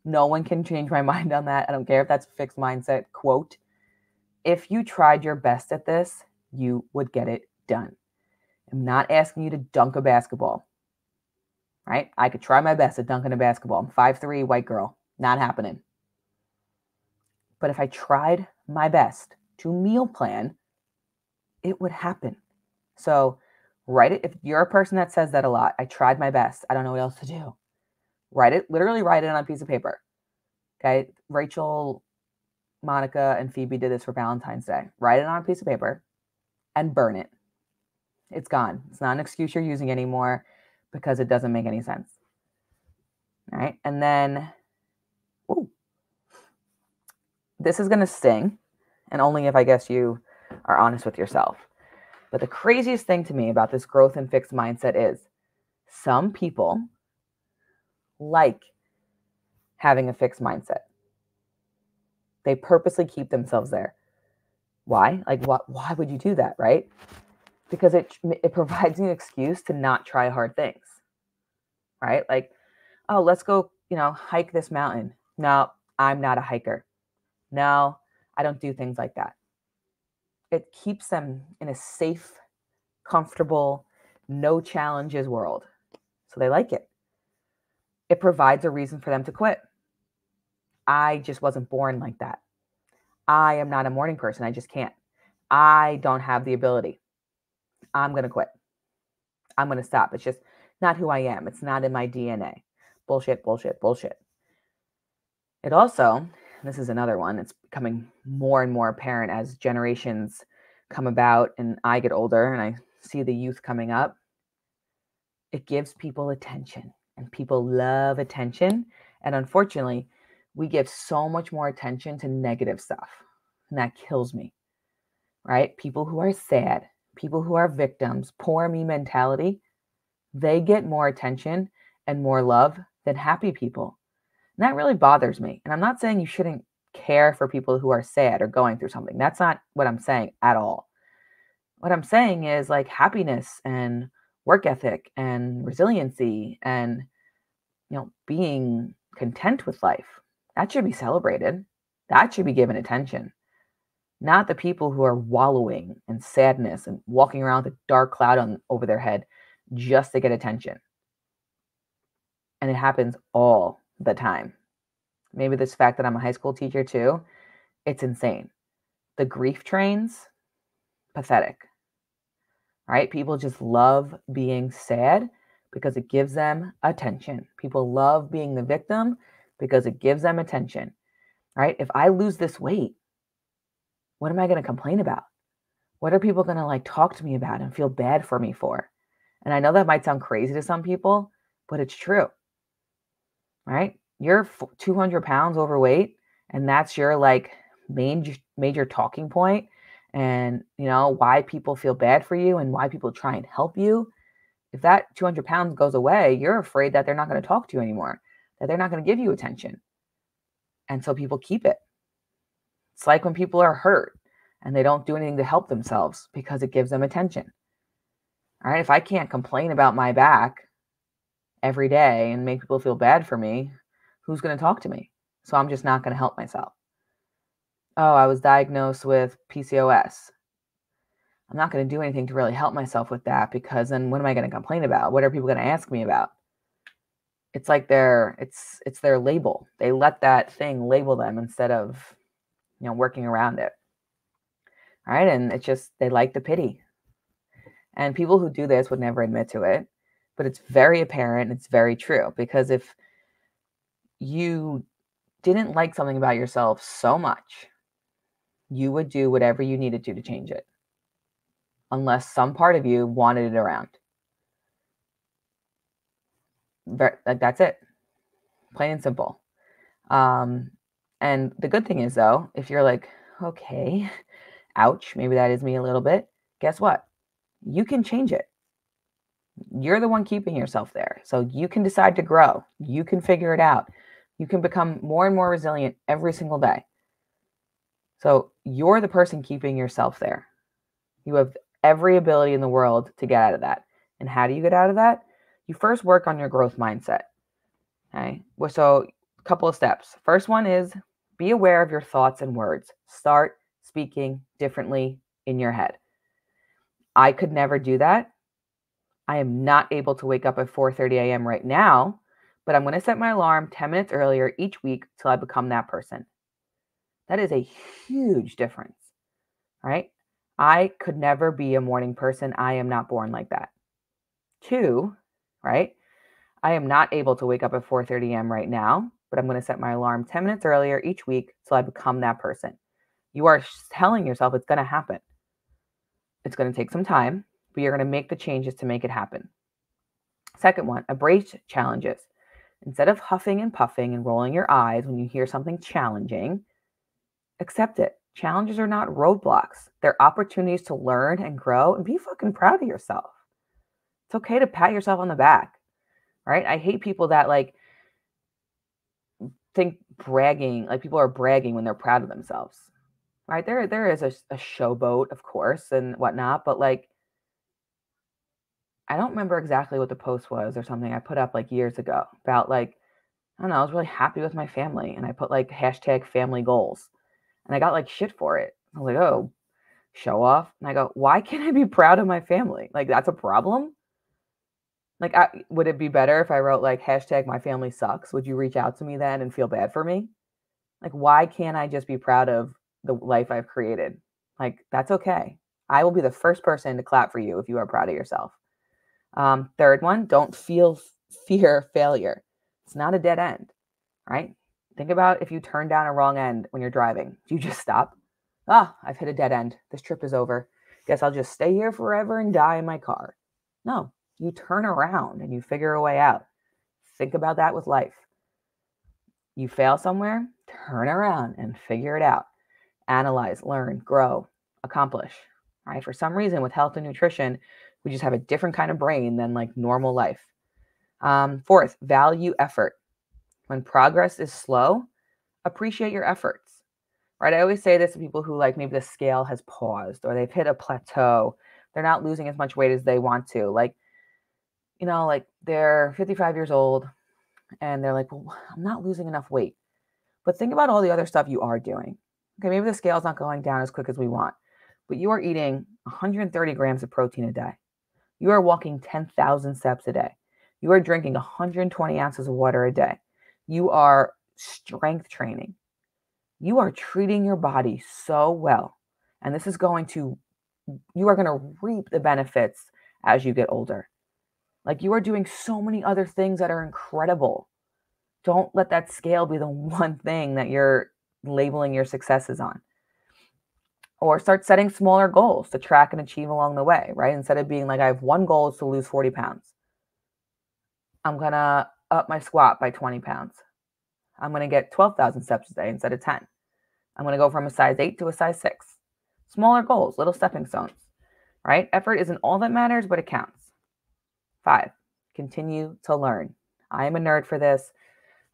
No one can change my mind on that. I don't care if that's a fixed mindset quote. If you tried your best at this, you would get it done. I'm not asking you to dunk a basketball, right? I could try my best at dunking a basketball. I'm 5'3", white girl. Not happening. But if I tried my best to meal plan, it would happen. So write it. If you're a person that says that a lot, I tried my best. I don't know what else to do. Write it, literally write it on a piece of paper. Okay. Rachel, Monica, and Phoebe did this for Valentine's Day. Write it on a piece of paper and burn it. It's gone. It's not an excuse you're using anymore because it doesn't make any sense. All right. And then, this is going to sting, and only if I guess you are honest with yourself. But the craziest thing to me about this growth and fixed mindset is some people like having a fixed mindset. They purposely keep themselves there. Why? Like, why would you do that, right? Because it provides you an excuse to not try hard things, right? Like, oh, let's go, hike this mountain. No, I'm not a hiker. No, I don't do things like that. It keeps them in a safe, comfortable, no challenges world. So they like it. It provides a reason for them to quit. I just wasn't born like that. I am not a morning person. I just can't. I don't have the ability. I'm going to quit. I'm going to stop. It's just not who I am. It's not in my DNA. Bullshit, bullshit, bullshit. It also, this is another one, it's becoming more and more apparent as generations come about and I get older and I see the youth coming up. It gives people attention, and people love attention. And unfortunately, we give so much more attention to negative stuff, and that kills me, right? People who are sad, people who are victims, poor me mentality, they get more attention and more love than happy people. And that really bothers me. And I'm not saying you shouldn't care for people who are sad or going through something. That's not what I'm saying at all. What I'm saying is like happiness and work ethic and resiliency and, being content with life. That should be celebrated. That should be given attention. Not the people who are wallowing in sadness and walking around with a dark cloud over their head just to get attention. And it happens all the time. Maybe this fact that I'm a high school teacher too, it's insane. The grief trains, pathetic, right? People just love being sad because it gives them attention. People love being the victim because it gives them attention, right? If I lose this weight, what am I going to complain about? What are people going to like talk to me about and feel bad for me for? And I know that might sound crazy to some people, but it's true, right? You're 200 pounds overweight and that's your like major talking point, and why people feel bad for you and why people try and help you. If that 200 pounds goes away, you're afraid that they're not going to talk to you anymore, that they're not going to give you attention. And so people keep it. It's like when people are hurt and they don't do anything to help themselves because it gives them attention. All right. If I can't complain about my back every day and make people feel bad for me, who's going to talk to me? So I'm just not going to help myself. Oh, I was diagnosed with PCOS. I'm not going to do anything to really help myself with that, because then what am I going to complain about? What are people going to ask me about? It's like it's their label. They let that thing label them instead of, working around it. All right. And it's just, they like the pity. And people who do this would never admit to it, but it's very apparent. It's very true, because if you didn't like something about yourself so much, you would do whatever you needed to change it, unless some part of you wanted it around. That's it. Plain and simple. And the good thing is, though, if you're like, okay, ouch, maybe that is me a little bit, guess what? You can change it. You're the one keeping yourself there. So you can decide to grow. You can figure it out. You can become more and more resilient every single day. So you're the person keeping yourself there. You have every ability in the world to get out of that. And how do you get out of that? You first work on your growth mindset. Okay. So a couple of steps. First one is be aware of your thoughts and words. Start speaking differently in your head. I could never do that. I am not able to wake up at 4:30 a.m. right now, but I'm going to set my alarm 10 minutes earlier each week till I become that person. That is a huge difference, right? I could never be a morning person. I am not born like that. 2, right? I am not able to wake up at 4:30 a.m. right now, but I'm going to set my alarm 10 minutes earlier each week till I become that person. You are telling yourself it's going to happen. It's going to take some time, but you're going to make the changes to make it happen. Second one, embrace challenges. Instead of huffing and puffing and rolling your eyes when you hear something challenging, accept it. Challenges are not roadblocks. They're opportunities to learn and grow and be fucking proud of yourself. It's okay to pat yourself on the back, right? I hate people that like think bragging, like people are bragging when they're proud of themselves, right? There is a showboat, of course, and whatnot, but like, I don't remember exactly what the post was or something I put up like years ago about like, I don't know, I was really happy with my family and I put like hashtag family goals and I got like shit for it. I was like, oh, show off. And I go, why can't I be proud of my family? Like, that's a problem. Like, would it be better if I wrote like hashtag my family sucks? Would you reach out to me then and feel bad for me? Like, why can't I just be proud of the life I've created? Like, that's okay. I will be the first person to clap for you if you are proud of yourself. Third one, don't fear failure. It's not a dead end, right? Think about if you turn down a wrong end when you're driving. Do you just stop? I've hit a dead end. This trip is over. Guess I'll just stay here forever and die in my car. No, you turn around and you figure a way out. Think about that with life. You fail somewhere, turn around and figure it out. Analyze, learn, grow, accomplish. Right? For some reason, with health and nutrition, we just have a different kind of brain than like normal life. Fourth, value effort. When progress is slow, appreciate your efforts. Right? I always say this to people who like maybe the scale has paused or they've hit a plateau. They're not losing as much weight as they want to. Like, like they're 55 years old and they're like, well, I'm not losing enough weight. But think about all the other stuff you are doing. Okay, maybe the scale's not going down as quick as we want, but you are eating 130 grams of protein a day. You are walking 10,000 steps a day. You are drinking 120 ounces of water a day. You are strength training. You are treating your body so well. And this is you are going to reap the benefits as you get older. Like you are doing so many other things that are incredible. Don't let that scale be the one thing that you're labeling your successes on. Or start setting smaller goals to track and achieve along the way, right? Instead of being like, I have one goal is to lose 40 pounds. I'm going to up my squat by 20 pounds. I'm going to get 12,000 steps a day instead of 10. I'm going to go from a size 8 to a size 6. Smaller goals, little stepping stones, right? Effort isn't all that matters, but it counts. 5, continue to learn. I am a nerd for this.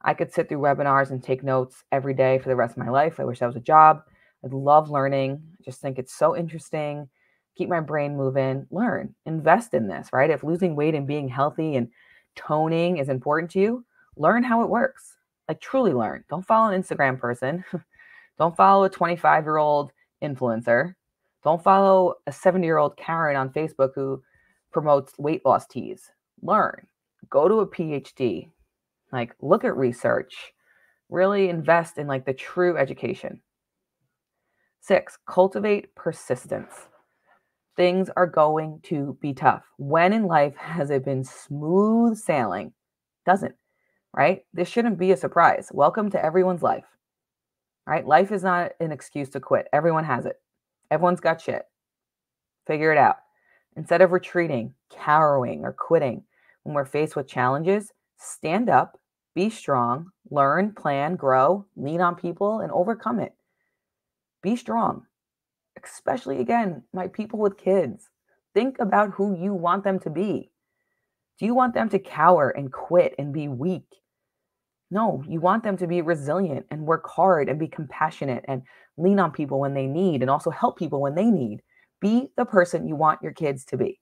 I could sit through webinars and take notes every day for the rest of my life. I wish that was a job. I love learning. I just think it's so interesting. Keep my brain moving. Learn. Invest in this, right? If losing weight and being healthy and toning is important to you, learn how it works. Like truly learn. Don't follow an Instagram person. Don't follow a 25-year-old influencer. Don't follow a 70-year-old Karen on Facebook who promotes weight loss teas. Learn. Go to a PhD. Like look at research. Really invest in like the true education. 6, cultivate persistence. Things are going to be tough. When in life has it been smooth sailing? Doesn't, right? This shouldn't be a surprise. Welcome to everyone's life, right? Life is not an excuse to quit. Everyone has it. Everyone's got shit. Figure it out. Instead of retreating, cowering, or quitting when we're faced with challenges, stand up, be strong, learn, plan, grow, lean on people, and overcome it. Be strong. Especially, again, my people with kids. Think about who you want them to be. Do you want them to cower and quit and be weak? No, you want them to be resilient and work hard and be compassionate and lean on people when they need and also help people when they need. Be the person you want your kids to be.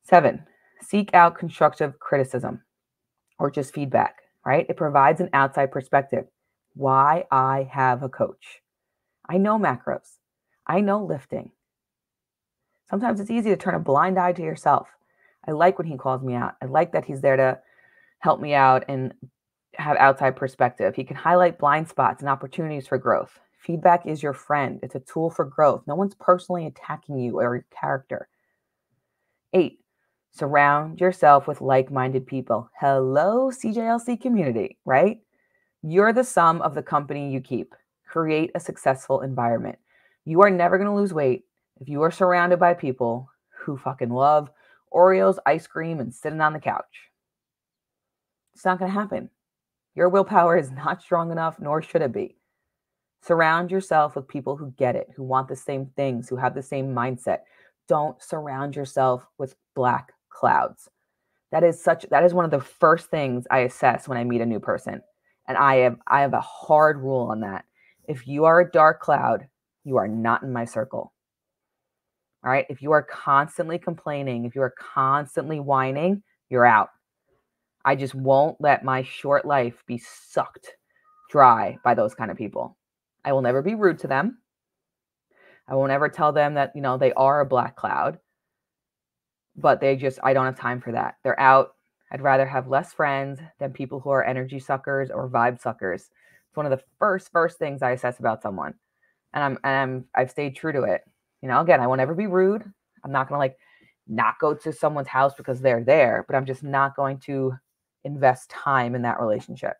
7, seek out constructive criticism or just feedback, right? It provides an outside perspective. Why I have a coach. I know macros. I know lifting. Sometimes it's easy to turn a blind eye to yourself. I like when he calls me out. I like that he's there to help me out and have outside perspective. He can highlight blind spots and opportunities for growth. Feedback is your friend. It's a tool for growth. No one's personally attacking you or your character. 8, surround yourself with like-minded people. Hello, CJLC community, right? You're the sum of the company you keep. Create a successful environment. You are never going to lose weight if you are surrounded by people who fucking love Oreos, ice cream, and sitting on the couch. It's not going to happen. Your willpower is not strong enough, nor should it be. Surround yourself with people who get it, who want the same things, who have the same mindset. Don't surround yourself with black clouds. That is one of the first things I assess when I meet a new person. And I have a hard rule on that. If you are a dark cloud, you are not in my circle. All right. If you are constantly complaining, if you are constantly whining, you're out. I just won't let my short life be sucked dry by those kind of people. I will never be rude to them. I won't ever tell them that, they are a black cloud, but I don't have time for that. They're out. I'd rather have less friends than people who are energy suckers or vibe suckers. It's one of the first things I assess about someone. And I've stayed true to it. Again, I won't ever be rude. I'm not going to not go to someone's house because they're there, but I'm just not going to invest time in that relationship.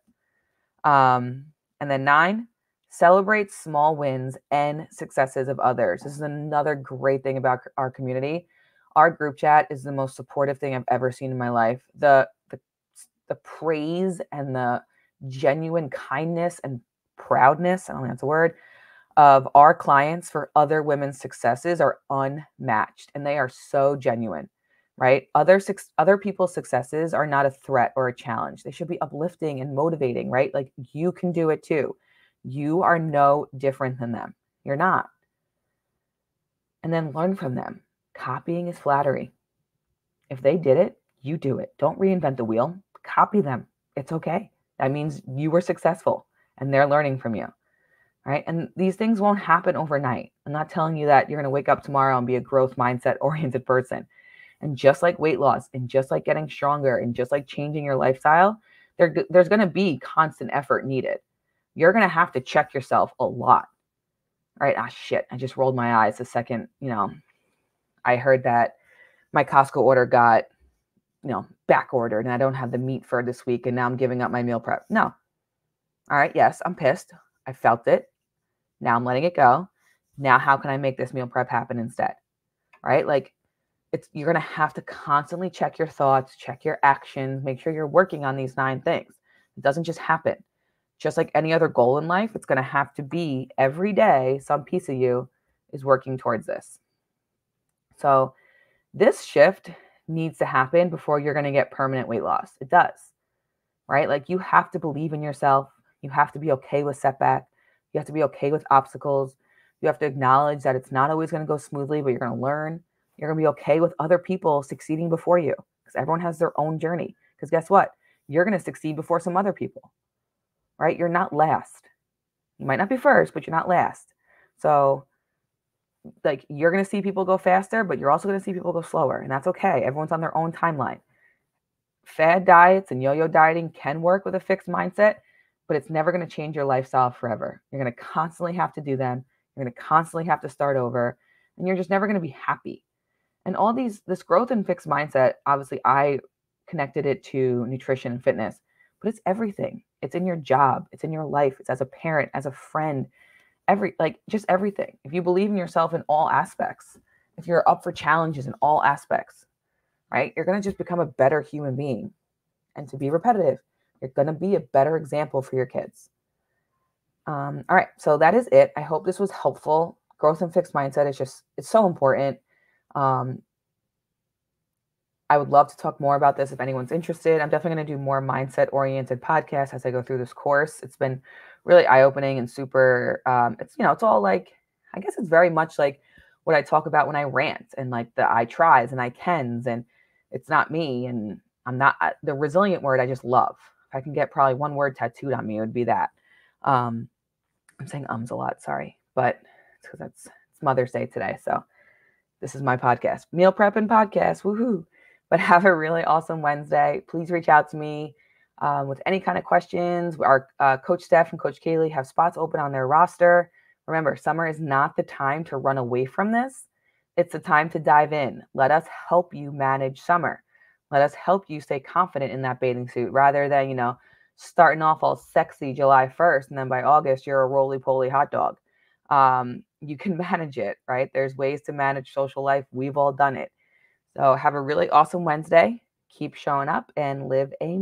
And then 9, celebrate small wins and successes of others. This is another great thing about our community. Our group chat is the most supportive thing I've ever seen in my life. The praise and the genuine kindness and proudness, I don't think that's a word, of our clients for other women's successes are unmatched, and they are so genuine, right? Other people's successes are not a threat or a challenge. They should be uplifting and motivating, right? Like you can do it too. You are no different than them. You're not. And then learn from them. Copying is flattery. If they did it, You do it. Don't reinvent the wheel. Copy them. It's okay. That means you were successful and they're learning from you, right? And these things won't happen overnight. I'm not telling you that you're going to wake up tomorrow and be a growth mindset oriented person. And just like weight loss and just like getting stronger and just like changing your lifestyle, there's going to be constant effort needed. You're going to have to check yourself a lot, right? Ah, shit. I just rolled my eyes the second, I heard that my Costco order got, back ordered and I don't have the meat for this week. And now I'm giving up my meal prep. No. All right. Yes, I'm pissed. I felt it. Now I'm letting it go. Now, how can I make this meal prep happen instead? Right? Like, you're going to have to constantly check your thoughts, check your actions, make sure you're working on these 9 things. It doesn't just happen. Just like any other goal in life, it's going to have to be every day, some piece of you is working towards this. So this shift needs to happen before you're going to get permanent weight loss. It does, right? Like, you have to believe in yourself. You have to be okay with setback. You have to be okay with obstacles. You have to acknowledge that it's not always going to go smoothly, but you're going to learn. You're going to be okay with other people succeeding before you, because everyone has their own journey. Because guess what? You're going to succeed before some other people, right? You're not last. You might not be first, but you're not last. So, like, you're going to see people go faster, but you're also going to see people go slower. And that's okay. Everyone's on their own timeline. Fad diets and yo-yo dieting can work with a fixed mindset, but it's never going to change your lifestyle forever. You're going to constantly have to do them. You're going to constantly have to start over, and you're just never going to be happy. And all this growth and fixed mindset, obviously I connected it to nutrition and fitness, but it's everything. It's in your job. It's in your life. It's as a parent, as a friend, just everything. If you believe in yourself in all aspects, if you're up for challenges in all aspects, right, you're going to just become a better human being. And to be repetitive, you're going to be a better example for your kids. All right. So that is it. I hope this was helpful. Growth and fixed mindset it's so important. I would love to talk more about this if anyone's interested. I'm definitely going to do more mindset-oriented podcasts as I go through this course. It's been really eye-opening and super, it's all like, I guess it's very much like what I talk about when I rant and like the I tries and I cans, and it's not me, and I'm not, the resilient word I just love. If I can get probably one word tattooed on me, it would be that. I'm saying a lot, sorry, but it's because it's Mother's Day today. So this is my podcast, Meal Prep and Podcast, woohoo. But have a really awesome Wednesday. Please reach out to me with any kind of questions. Our Coach Steph and Coach Kaylee have spots open on their roster. Remember, summer is not the time to run away from this. It's the time to dive in. Let us help you manage summer. Let us help you stay confident in that bathing suit rather than, starting off all sexy July 1st, and then by August, you're a roly-poly hot dog. You can manage it, right? There's ways to manage social life. We've all done it. So have a really awesome Wednesday. Keep showing up and live A-.